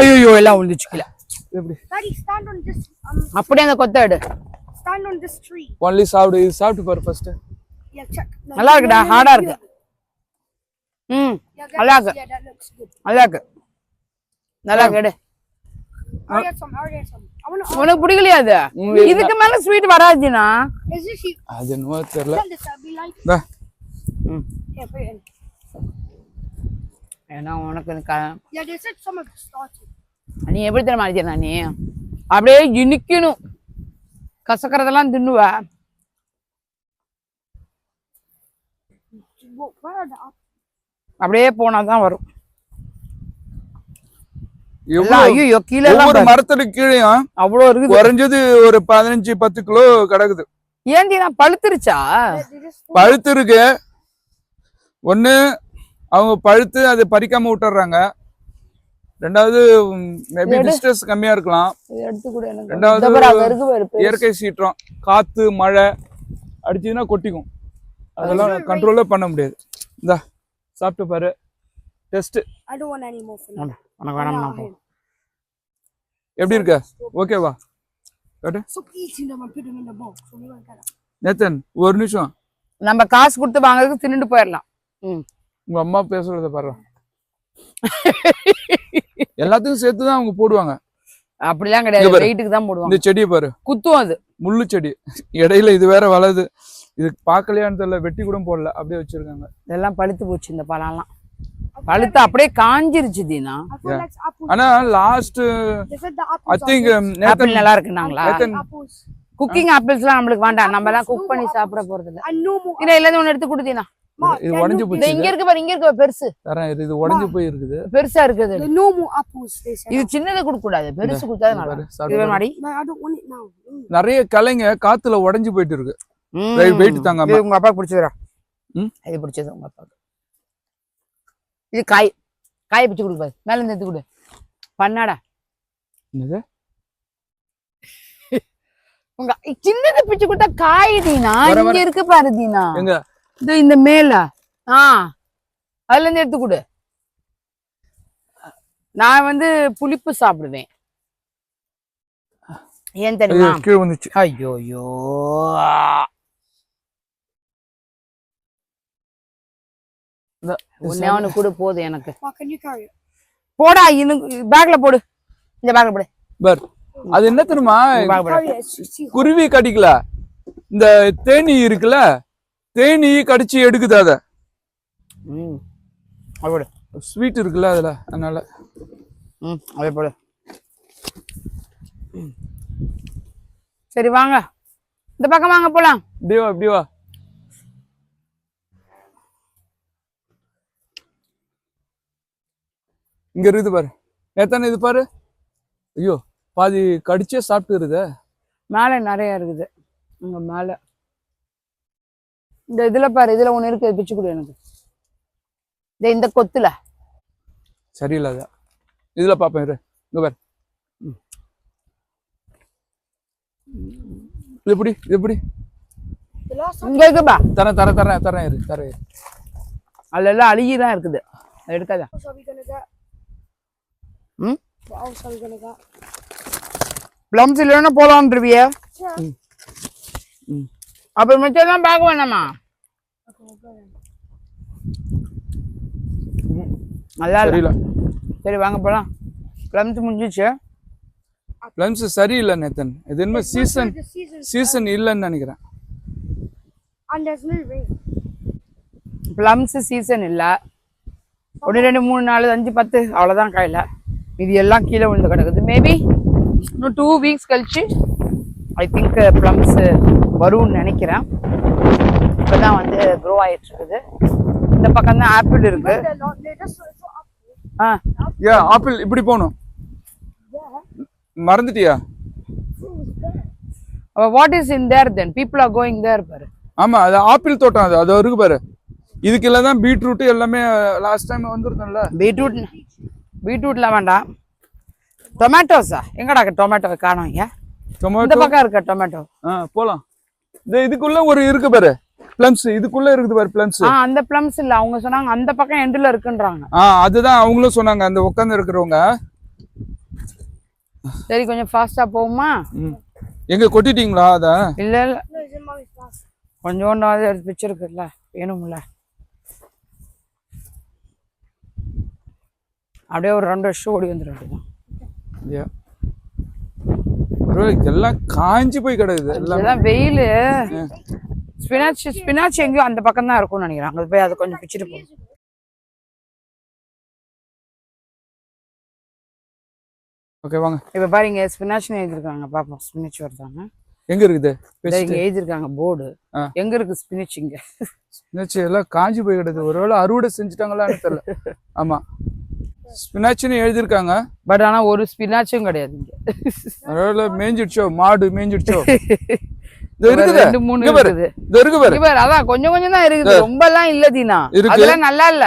ஐயோ எல்லாம் விழுந்துச்சு கீழே. எப்படி அப்படியே அந்த கொத்தை எடு. ஒன்லி சாப்பிடு, இது சாப்பிட்டு பாரு ஃபர்ஸ்ட். நல்லா இருக்குடா, ஹார்டா இருக்கு. நல்லா இருக்கு, நல்லா இருக்கு, எடு. உனக்கு பிடிக்கலையா அது? இதுக்கு மேல ஸ்வீட் வராதுனா அது என்னவோ தெரியல. ஏன்னா உனக்கு நீ எப்படி தெரியுமா அடிச்சா, நீ அப்படியே இனிக்கணும், கசக்கறதெல்லாம் தின்னுவ. அப்படியே போனாதான் வரும். ஒவ்வொரு மரத்துக்கு கீழேயும் அவ்வளவு இருக்கு, குறைஞ்சது ஒரு 15-10 கிலோ கிடக்குது. ஏன்டி நான் பழுத்துருச்சா? பழுத்து இருக்கு. ஒண்ணு அவங்க பழுத்து அதை பறிக்காம விட்டுறாங்க, ரெண்டாவது மேபி டிஸ்டன்ஸ் கம்மியா இருக்கலாம், ரெண்டாவது இயற்கை சீற்றம், காத்து மழை அடிச்சதுன்னா கொட்டிக்கும், அதெல்லாம் கண்ட்ரோலே பண்ண முடியாது. இந்தா சாப்பிட்டு பாரு, டெஸ்ட். எப்படி இருக்க? ஓகேவா? நேத்தன் ஒரு நிமிஷம், நம்ம காசு கொடுத்து வாங்குறதுக்கு தின்னுட்டு போயிடலாம். உங்க அம்மா பேசுறத பாரு, எல்லாத்துக்கும் சேர்த்துதான் அவங்க போடுவாங்க. அப்படிலாம் கிடையாது, வெயிட்டுக்கு தான் போடுவாங்க. இந்த செடியை பாரு, குத்தும், அது முள்ளு செடி, இடையில இது வேற வளருது. இது பாக்கலையான்னு தெரியல, வெட்டி கூட போடல, அப்படியே வச்சிருக்காங்க. இதெல்லாம் பழுத்து போச்சு, இந்த பழம்லாம் பழுத்து அப்படியே காஞ்சிருச்சு தீனா. ஆனா லாஸ்ட் ஐ திங்க் ஆப்பிள் நல்லா இருக்குனாங்களா? குக்கிங் ஆப்பிள்ஸ்லாம் நம்மளுக்கு வேண்டாம், நம்ம எல்லாம் குக் பண்ணி சாப்பிட போறது இல்ல. இல்ல இல்ல ஒன்னு எடுத்து கொடுத்தீனா. இது உடைஞ்சு போச்சு. இங்க இருக்கு பாரு, இங்க இருக்கு பெருசு தரேன். இது உடைஞ்சு போய் இருக்குது, பெருசா இருக்குது. இது சின்னதை கொடுக்க கூடாது, பெருசு கொடுத்தா நல்லா. இது மாதிரி நிறைய கிளைங்க காத்துல உடைஞ்சு போயிட்டு இருக்கு, வெயிட் தாங்காம. உங்க அப்பா பிடிச்சதுடா. இது பிடிச்சது உங்க அப்பாவுக்கு. இது காய் பிடிச்சி கொடுப்பாரு. மேல இருந்து எடுத்து கொடு. பண்ணாடா என்னது உங்க சின்னதை பிடிச்சு கொடுத்தா காய் தீனா. இங்க இருக்கு பாரு தீனா. எங்க இந்த மேல அதுல இருந்து எடுத்து கொடு. நான் வந்து புளிப்பு சாப்பிடுவேன். ஏன் தெரியுமா? கீழே வந்துச்சு. ஐயோ ஒன்னு கூட போதும் எனக்கு. போடா பேக்ல போடு. இந்த பேக்ல போடு. பர் அது என்ன தெரியுமா? குருவி கடிக்கல, இந்த தேனி இருக்குல்ல, தேனி கடிச்சு எடுக்குது. அத போடு. ஸ்வீட் இருக்குல்ல அதுல, அதனால அதே போடு. சரி வாங்க, இந்த பக்கம் வாங்க போலாம். இப்படி வா. இங்க இருக்குது பாரு. எத்தனை இது பாரு. ஐயோ பாதி கடிச்சே சாப்பிட்டுருத. மேல நிறைய இருக்குது. இங்க மேல இந்த இதுல பாரு, இதுல ஒண்ணு இருக்கு. பிச்சு கொடு எனக்கு. இந்த கொத்துல சரியில்லை. இதுல பாப்பேன் இரு. இங்க பாரு. எப்படி இங்க இருக்குப்பா. தரேன் இரு. அதுல எல்லாம் அழுகிதான் இருக்குது. எடுக்காத. பிளம்ஸ் இல்லைன்னா போலாம்ன்றிவிய. அப்புறம் மிச்சம் பார்க்க வேணாமா? நல்லா இல்ல. சரி வாங்க போலாம். பிளம்ஸ் முடிஞ்சிச்சு. பிளம்ஸ் சரியில்லை நேத்தன். இது என்ன சீசன் இல்லைன்னு நினைக்கிறேன். பிளம்ஸ் சீசன் இல்ல. 1 2 3 4 5 10 அவ்வளவுதான் காயில. இது எல்லாம் கீழே விழுந்து கிடக்குது. மேபி இன்னும் 2 வீக்ஸ் கழிச்சு ஐ திங்க் பிளம்ஸ் வரும்னு நினைக்கிறேன். இப்பதான் வந்து க்ரோ ஆயிட்டு இருக்குது. இந்த பக்கம் தான் ஆப்பிள் இருக்கு. ஆப்பிள் இப்படி போகணும். மறந்துட்டியா? What is in there then? People are going there பாரு. ஆமா, அது ஆப்பிள் தோட்டம். அது இருக்கு பாரு. இதுக்கெல்லாம் தான் பீட்ரூட் எல்லாமே லாஸ்ட் டைம் வந்துருந்தோம்ல. பீட்ரூட்ல வேண்டாம். டொமேட்டோஸா? எங்கடா டொமேட்டோ காணோம்? இந்த பக்கம் இருக்க டொமேட்டோ. போலாம். இதுக்குள்ள ஒரு இருக்கு பாரு பிளம்ஸ். இதுக்குள்ள இருக்குது பாரு பிளம்ஸ். அந்த பிளம்ஸ் இல்ல, அவங்க சொன்னாங்க அந்த பக்கம் எண்ட்ல இருக்குன்றாங்க. அதுதான் அவங்களும் சொன்னாங்க, அந்த உட்கார்ந்து இருக்கிறவங்க. சரி கொஞ்சம் ஃபாஸ்டா போகுமா? எங்க கொட்டிட்டீங்களா? அத இல்ல கொஞ்சோண்டாவது எடுத்து வச்சிருக்குல்ல, வேணும்ல. அப்படியே ஒரு 2 வருஷம் ஓடி வந்துடும். எல்லாம் காஞ்சி போய் கிடக்குது. எல்லாம் வெயிலு. ஸ்பினாச் எங்கேயும் அந்த பக்கம் தான் இருக்கும்னு நினைக்கிறேன். அங்க போய் அதை கொஞ்சம் பிச்சுட்டு போகும். ஓகே வாங்க. இப்ப பாருங்க, ஸ்பினாச்னு எழுதிருக்காங்க. பாப்போம் ஸ்பினாச் வருதாங்க. எங்க இருக்குது? இங்க எழுதிருக்காங்க போர்டு. எங்க இருக்கு ஸ்பினாச்? இங்க ஸ்பினாச் எல்லாம் காஞ்சி போய் கிடக்குது. ஒருவேளை அறுவடை செஞ்சுட்டாங்களான்னு தெரியல. ஆமா, ஸ்பினாச்னு எழுதிருக்காங்க. பட் ஆனா ஒரு ஸ்பினாச்சும் கிடையாது இங்க. ஒருவேளை மேய்ஞ்சிடுச்சோ, மாடு மேய்ஞ்சிடுச்சோ. அதான் கொஞ்சம் கொஞ்சம் தான் இருக்குது. ரொம்ப எல்லாம் இல்ல தீனா. அதெல்லாம் நல்லா இல்ல.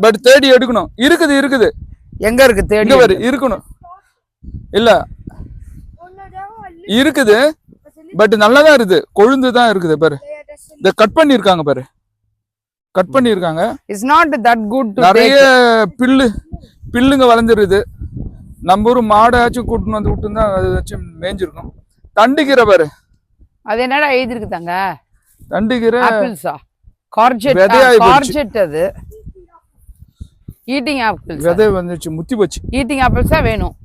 பட் தேடி எடுக்கணும். இருக்குது. எங்க இருக்கு? தேடி இருக்கணும். இல்ல இருக்குது, பட் நல்லாதான் இருக்குது. கொழுந்துதான் இருக்குது பாரு. இத கட் பண்ணிருக்காங்க பாரு. It's not that good. நிறைய பில்லுங்க வளர்ந்துருது. நம்ம ஊர் மாடாச்சும் கூட்டின்னு வந்து விட்டு தான் அது வச்சு மேய்ஞ்சிருக்கும். தண்டுக்கீரை பாரு. அது என்னடா எழுதிருக்குதாங்க? தண்டுக்கீரை ஆப்பிள்ஸா? கார்ஜெட். அது ஈட்டிங் ஆப்பிள்ஸ். விதை வந்துச்சு, முத்தி போச்சு. ஈட்டிங் ஆப்பிள்ஸா வேணும்.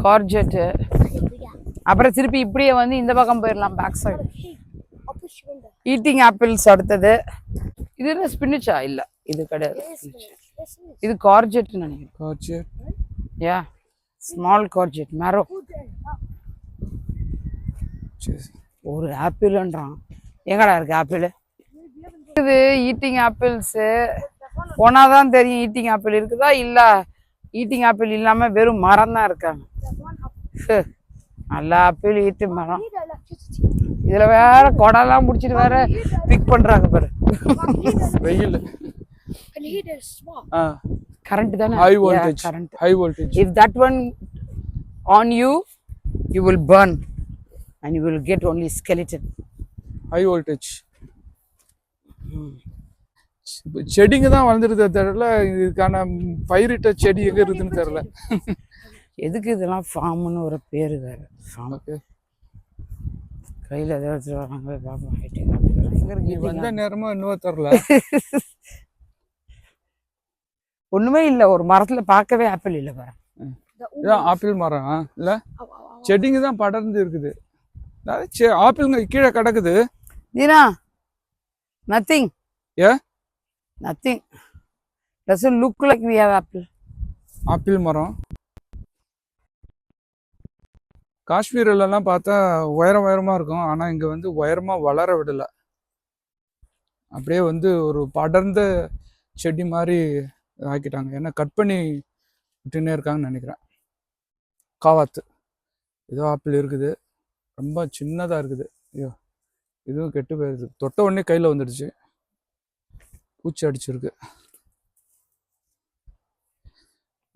கார்ஜெட். அப்புறம் திருப்பி இப்படியே வந்து இந்த பக்கம் போயிடலாம், பேக் சைடு. ஈட்டிங் ஆப்பிள்ஸ் அடுத்தது. இது என்ன ஸ்பினிச்சா? இல்ல இது கிடையாது. இது கார்ஜெட் நினைக்கிறேன். கார்ஜெட். யா, ஸ்மால் கார்ஜெட் மேரோ. ஒரு ஆப்பிள்ன்றான். எங்கடா இருக்கு ஆப்பிள்? இது ஈட்டிங் ஆப்பிள்ஸ். போனாதான் தெரியும் ஈட்டிங் ஆப்பிள் இருக்குதா இல்ல. ஈட்டிங் ஆப்பிள் இல்லாம வெறும் மரம் தான் இருக்காங்க. நல்ல ஆப்பிள் ஈட்டு மரம். இதுல வேற கொடெல்லாம் முடிச்சிட்டு வேற பிக் பண்றாங்க பாரு. வெயில். Can you hear this swap? Current தானே? High voltage. Current. High voltage. If that one on you, you will burn and you will get only skeleton. High voltage. செடிங்க தான் வளர்ந்துருது தெரியல, இதுக்கான பயிரிட்ட செடி எங்க இருக்குதுன்னு தெரியல. எதுக்கு இதெல்லாம் ஃபார்ம்னு ஒரு பேரு வேற. ஃபார்ம் கையில் ஏதாவது வராங்க பாப்போம். வந்த நேரமா இன்னும் தெரியல. ஒண்ணுமே இல்லை, ஒரு மரத்துல பார்க்கவே ஆப்பிள் இல்லை பாரு. இதான் ஆப்பிள் மரம் இல்ல, செடிங்க தான் படர்ந்து இருக்குது. ஆப்பிள்ங்க கீழே கிடக்குது. Deena nothing. Yeah? Nothing. Doesn't look like we have apple. Apple மரம் காஷ்மீர்லாம் பார்த்தா உயரமா இருக்கும், ஆனா இங்க வந்து உயரமா வளர விடல. அப்படியே வந்து ஒரு படர்ந்த செடி மாதிரி ஆக்கிட்டாங்க. ஏன்னா கட் பண்ணி விட்டுனே இருக்காங்கன்னு நினைக்கிறேன். காவாத்து ஏதோ ஆப்பிள் இருக்குது, ரொம்ப சின்னதா இருக்குது. ஐயோ இதுவும் கெட்டு போயிருது, தொட்ட உடனே கையில வந்துடுச்சு, பூச்சி அடிச்சிருக்கு.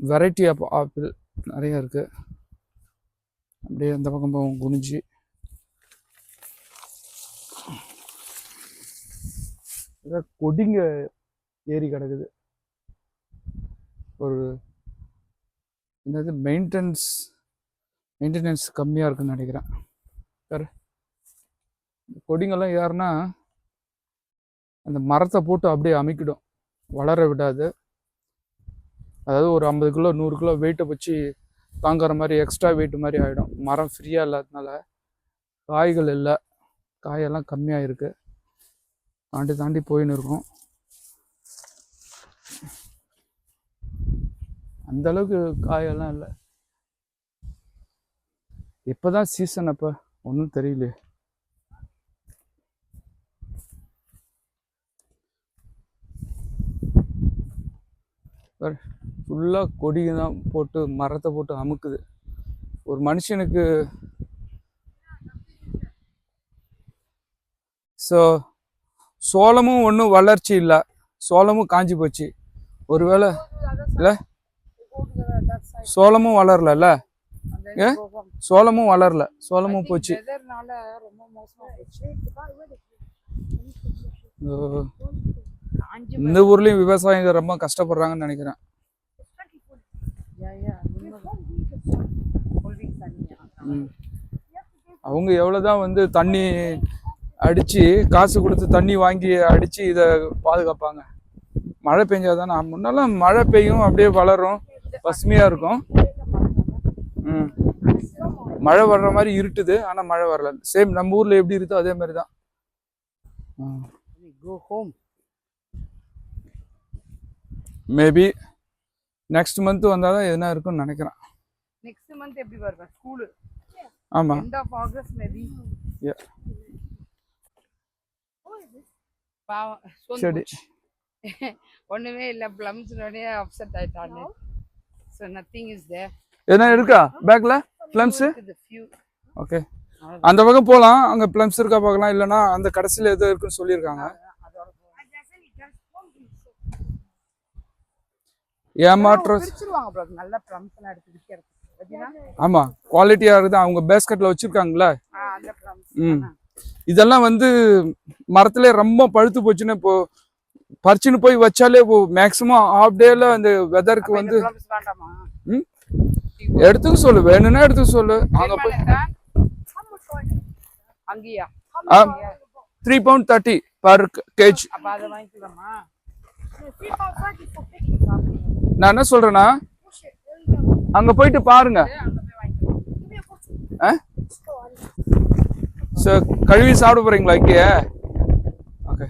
வெரைட்டி ஆஃப் ஆப்பிள் நிறைய இருக்கு. அப்படியே அந்த பக்கம் போவோம் குனிஞ்சு. கொடிங்க ஏறி கிடக்குது. ஒரு என்னது மெயின்டெனன்ஸ் கம்மியாக இருக்குன்னு நினைக்கிறேன். சார் கொடிங்கெல்லாம் ஏறுனா அந்த மரத்தை போட்டு அப்படியே அமைக்கிடும், வளர விடாது. அதாவது ஒரு 50 கிலோ 100 கிலோ வெயிட்டை வச்சு தாங்குற மாதிரி எக்ஸ்ட்ரா வெயிட் மாதிரி ஆகிடும். மரம் ஃப்ரீயாக இல்லாததுனால காய்கள் இல்லை, காயெல்லாம் கம்மியாக இருக்கு. தாண்டி போயின்னு இருக்கும். அந்த அளவுக்கு காயெல்லாம் இல்லை. இப்போதான் சீசன், அப்போ ஒன்றும் தெரியலையே. ஃபுல்லாக கொடிங்க தான் போட்டு மரத்தை போட்டு அமுக்குது. ஒரு மனுஷனுக்கு சோளமும் ஒன்றும் வளர்ச்சி இல்லை, சோளமும் காஞ்சி போச்சு. ஒருவேளை இல்லை சோளமும் வளரல, சோளமும் வளரல, சோளமும் போச்சு. இந்த ஊர்லயும் விவசாயிங்க ரொம்ப கஷ்டப்படுறாங்கன்னு நினைக்கிறேன். அவங்க எவ்வளவுதான் வந்து தண்ணி அடிச்சு காசு கொடுத்து தண்ணி வாங்கி அடிச்சு இதை பாதுகாப்பாங்க. மழை பெஞ்சாதானே. முன்னெல்லாம் மழை பெய்யும், அப்படியே வளரும், பசுமையா இருக்கும். மழை வர்ற மாதிரி இருட்டுது, ஆனா மழை வரல. சேம் நம்ம ஊர்ல எப்படி இருக்கோ அதே மாதிரி தான். மேபி நெக்ஸ்ட் மந்த் வந்தாதான் எதுனா இருக்கும்னு நினைக்கிறேன். நெக்ஸ்ட் மந்த் எப்படி வருவா ஸ்கூல்? ஆமா, end of August maybe. yeah. சரி ஒண்ணுமே இல்ல, plums நோடே அப்செட் ஆயிட்டானே. so nothing is there. என்ன இருக்கா பேக்ல plums? ஓகே, அந்த பக்கம் போலாம், அங்க plums இருக்கா பார்க்கலாம். இல்லனா அந்த கடைசில ஏதோ இருக்குன்னு சொல்லிருக்காங்க. நல்ல plums எல்லாம் எடுத்து விக்கிறது. ஆமா, குவாலிட்டியா இருக்குது. அவங்க பேஸ்கெட்ல வச்சிருக்காங்கல்ல. இதெல்லாம் வந்து மரத்துல ரொம்ப பழுத்து போச்சுன்னா இப்போ பறிச்சுன்னு போய் வச்சாலே மேக்சிமம் ஹாஃப் டேல அந்த வெதருக்கு வந்து எடுத்துக்க சொல்லு, வேணும்னா எடுத்துக்க சொல்லு. அங்க போய் அங்கயா 3 pound 30 per kg. அப்ப அத வாங்கிக்கலாமா? நான் என்ன சொல்றேன்னா அங்க போயிட்டு பாருங்க. கழுவி சாப்பிட போறீங்களா இங்கே? ஓகே,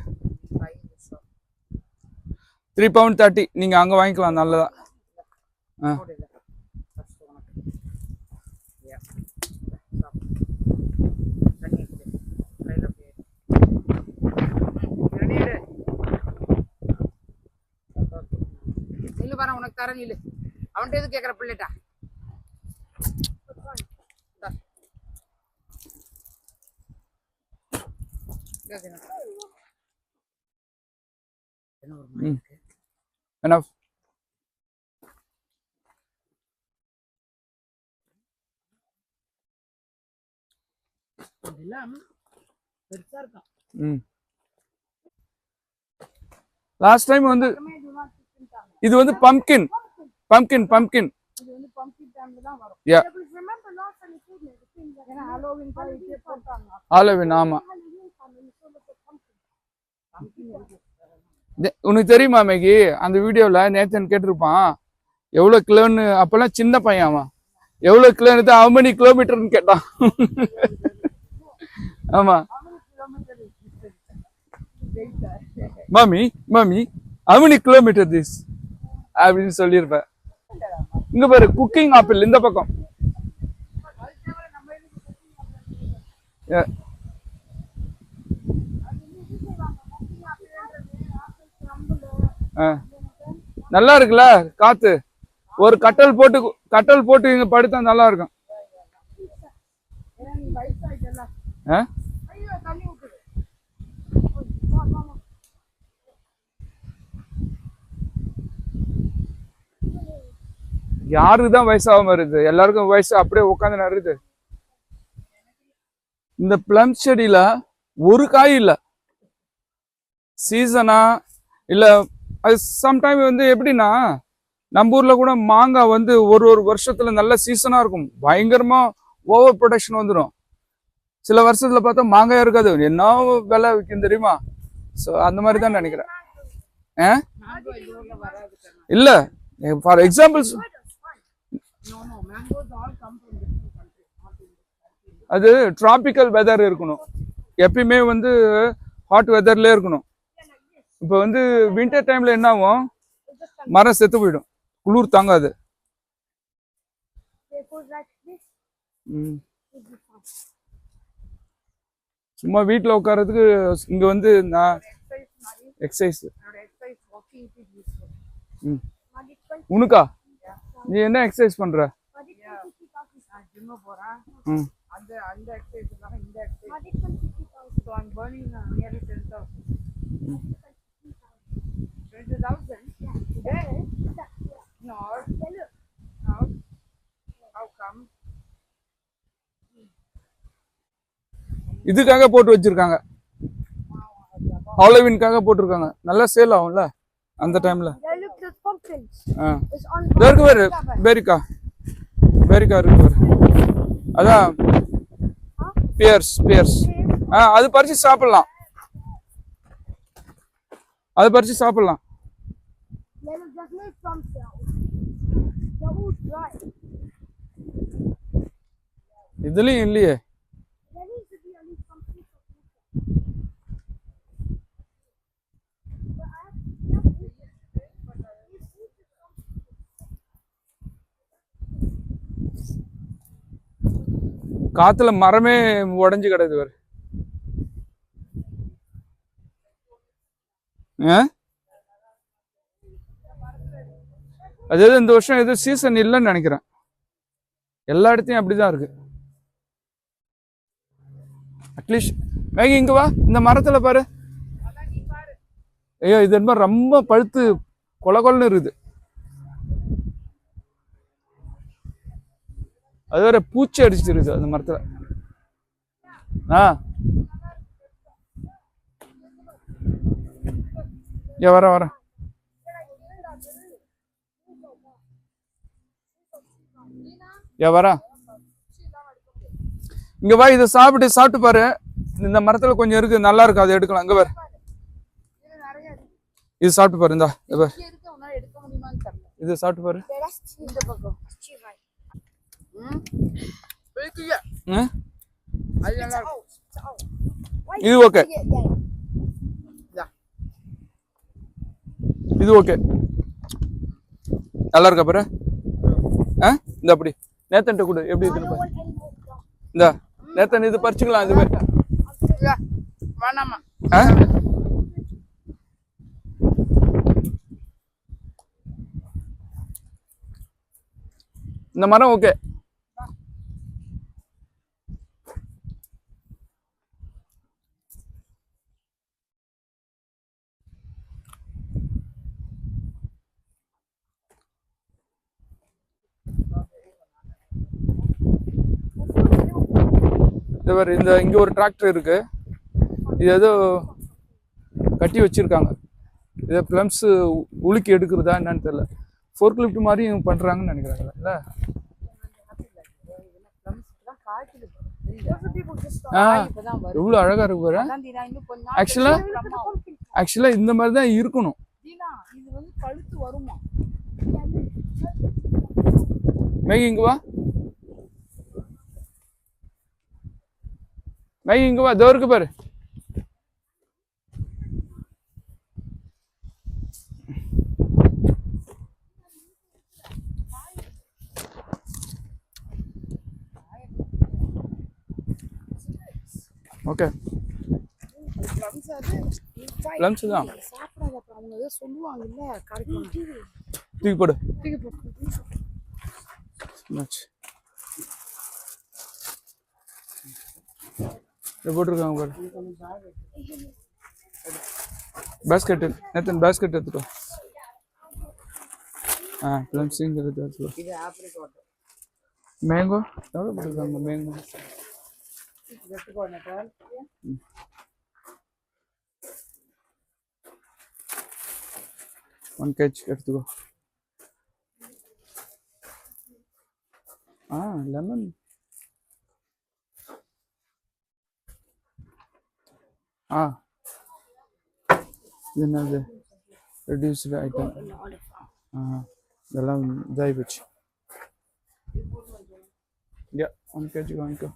3 pound 30 நீங்க அங்க வாங்கிக்கலாம். நல்லதா. இல்ல பாரு, உனக்கு தரேன் இல்ல. அவன்கிட்ட எது கேக்குற பிள்ளைட்டா? enough. லாஸ்ட் டைம் வந்து இது வந்து pumpkin. Yeah. Halloween ஆமா. உனக்கு தெரியுமா மேகி அந்த வீடியோல நேத்தன் கேட்டிருப்பான் எவ்வளவு கிலோன்னு, அப்பெல்லாம் சின்ன பையன் அவன், எவ்வளவு கிலோன்னு how many கிலோமீட்டர்னு கேட்டான். ஆமா மாமி how many kilometers this அப்படின்னு சொல்லியிருப்பேன். இங்க பாரு குக்கிங் ஆப்பிள் இந்த பக்கம். நல்லா இருக்குல்ல காத்து. ஒரு கட்டல் போட்டு இங்க படுத்தா நல்லா இருக்கும். யாருக்குதான் வயசாகாம இருக்குது? எல்லாருக்கும் வயசு அப்படியே உட்காந்து நடுது. இந்த பிளம் செடியில ஒரு காய் இல்ல. சீசனா இல்ல அது சம்டைம் வந்து எப்படின்னா நம்ம ஊர்ல கூட மாங்காய் வந்து ஒரு வருஷத்துல நல்ல சீசனா இருக்கும், பயங்கரமா ஓவர் ப்ரொடக்ஷன் வந்துடும். சில வருஷத்துல பார்த்தா மாங்காயா இருக்காது, என்ன விலை விற்கும் தெரியுமா? ஸோ அந்த மாதிரி தான் நினைக்கிறேன். இல்ல ஃபார் எக்ஸாம்பிள்ஸ் அது டிராபிக்கல் வெதர் இருக்கணும், எப்பயுமே வந்து ஹாட் வெதர்ல இருக்கணும். இப்போ வந்து வின்டர் டைம்ல என்ன ஆகும், மரம் செத்து போயிடும், குளிர் தாங்காது. சும்மா வீட்டில் உட்காரதுக்கு இங்க வந்து நான் எக்ஸசைஸ். உனக்கா நீ என்ன எக்ஸசைஸ் பண்ற? இதுக்காக போட்டு வச்சிருக்காங்க, ஹாலோவீனுக்காக போட்டிருக்காங்க. நல்லா சேல் ஆகும்ல அந்த டைம்ல. இருக்கு பாரு பேரிக்கா இருக்கு பாரு, அதான் பியர்ஸ். அது பறிச்சு சாப்பிடலாம், இதுலயும் இல்லையே. காத்துல மரமே உடைஞ்சு கிடக்குது பாரு. அதாவது இந்த வருஷம் எதுவும் சீசன் இல்லைன்னு நினைக்கிறேன், எல்லா இடத்தையும் அப்படிதான் இருக்கு. அட்லீஸ்ட் மேகி இங்க வா, இந்த மரத்துல பாரு. ஐயோ இது என்ன ரொம்ப பழுத்து கொலன்னு இருக்குது. அது வேற பூச்சி அடிச்சிருக்கு அந்த மரத்துல. வர இங்க வா, இதை சாப்பிட்டு பாரு. இந்த மரத்துல கொஞ்சம் இருக்கு, நல்லா இருக்கு, அதை எடுக்கலாம். இங்க பாரு, இது சாப்பிட்டு பாரு. இந்தா இது சாப்பிட்டு பாரு. இது ஓகே, நல்லா இருக்கா பாரு. இந்த அப்படி நேத்தன்ட்ட கூட எப்படி இருக்குன்னு பாரு. இந்த நேத்தன் இது பறிச்சுக்கலாம். இது வேணாமா? இந்த மரம் ஓகே. இந்த இங்கே ஒரு டிராக்டர் இருக்கு. இது ஏதோ கட்டி வச்சிருக்காங்க. இதை ப்ளம்ஸ் உலுக்கி எடுக்கிறதா என்னன்னு தெரியல. ஃபோர்க் லிஃப்ட் மாதிரியும் பண்ணுறாங்கன்னு நினைக்கிறாங்களா இல்லை? எவ்வளோ அழகா இருக்கு பாரு. ஆக்சுவலா இந்த மாதிரி தான் இருக்கணும். இது வந்து கழுத்து வருமா? மேகி இங்க வா, மேகி இங்க வா, இதோ இருக்கு பாரு. ஓகே, ப்ளம்ஸ் தான் சொல்லுவாங்கல்ல, தூக்கி போடு. போட்டிருக்காங்க பாரு. பேஸ்கெட் நேத்தன், பேஸ்கெட் எடுத்துக்கோ. ப்ளம்ஸ் இங்க எடுத்துக்கோ. மேங்கோ எவ்வளோ போட்டிருக்காங்க? மேங்கோ 1 kg எடுத்துக்கோ. லெமன் இது என்னது? Reduced item. இதெல்லாம் இதாகி போச்சு. 1 kg வாங்கிக்கோ.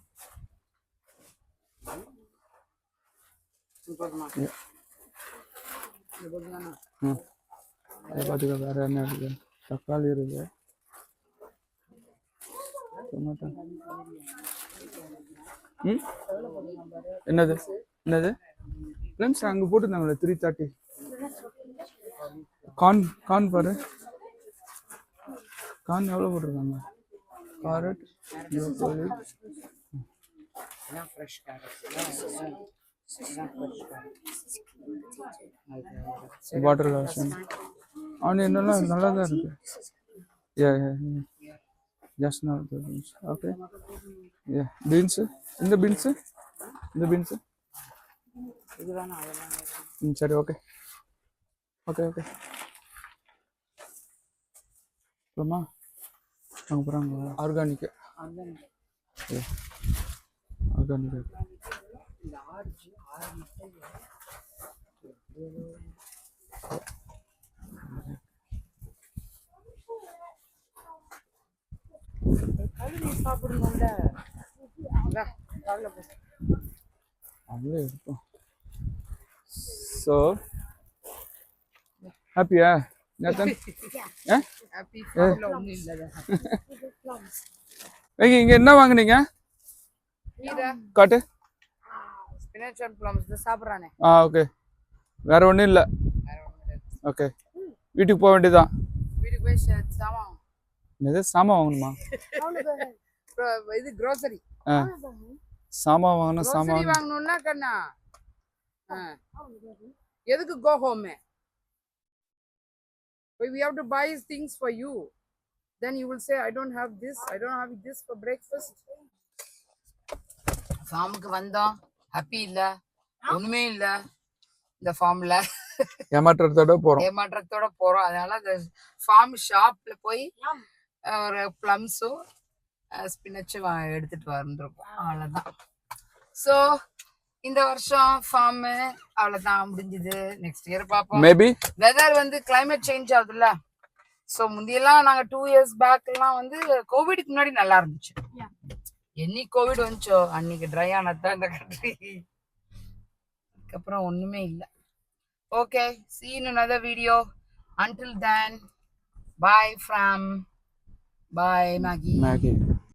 பார்த்துக்கோ. வேற என்ன இருக்குது? தக்காளி இருக்கு, டொமேட்டோ. என்னது என்னது ப்ளம்ஸ் அங்கே போட்டுருந்தாங்களே 330. கார்ன் பாரு, கார்ன் எவ்வளோ போட்டிருக்காங்க? Carrot, broccoli, water lotion, onion எல்லாம் நல்லா தான் இருக்கு. Just not the beans. Okay, beans. இந்த பீன்ஸ் இது வேணாம், அதெல்லாம் சரி. Okay okay okay. அப்புறமா அங்கே போகிறாங்க ஆர்கானிக். ஆர்கானிக் சாப்பிடுங்க. அவ்வளோ இருக்கும். ஸோ ஹாப்பியா நேத்தன்? இங்க என்ன வாங்குனீங்க? காட்டு. ஸ்பினச் அண்ட் ப்ளம்ஸ் சாப்பிட்றானே. ஓகே, வேற ஒன்றும் இல்லை. ஓகே, வீட்டுக்கு போக வேண்டியதுதான். வீட்டுக்கு போய் சாமான். என்னது சாமான் வாங்கணுமா? இது க்ரோசரி. சாமான் வாங்கணும். சாமான் வாங்கணும்னா கண்ணா எதுக்கு go home? We have to buy things for you. Then you will say, I don't have this for breakfast. ஃபார்முக்கு வந்தோம், ஹாப்பி இல்ல, ஒண்ணுமே இல்ல. இந்த ஃபார்ம்ல ஏமாற்றத்தோட போறோம். அதனால அந்த ஃபார்ம் ஷாப்ல போய் ஒரு ப்ளம்ஸும் ஸ்பினச்சும் எடுத்துட்டு வந்துருக்கோம். அவ்வளவுதான். ஸோ இந்த வருஷம் ஃபார்ம் அவ்வளவுதான் முடிஞ்சது. நெக்ஸ்ட் இயர் பார்ப்போம். மேபி வெதர் வந்து கிளைமேட் சேஞ்ச் ஆகுதுல்ல. ஸோ முந்தியெல்லாம் நாங்க 2 years பேக் எல்லாம் வந்து கோவிடுக்கு முன்னாடி நல்லா இருந்துச்சு. என்னைக்கு கோவிட் வந்துச்சோ அன்னைக்கு ட்ரை ஆனதான் இந்த கண்ட்ரி. அதுக்கப்புறம் ஒண்ணுமே இல்லை. Okay, see you in another video. Until then, bye Maggie.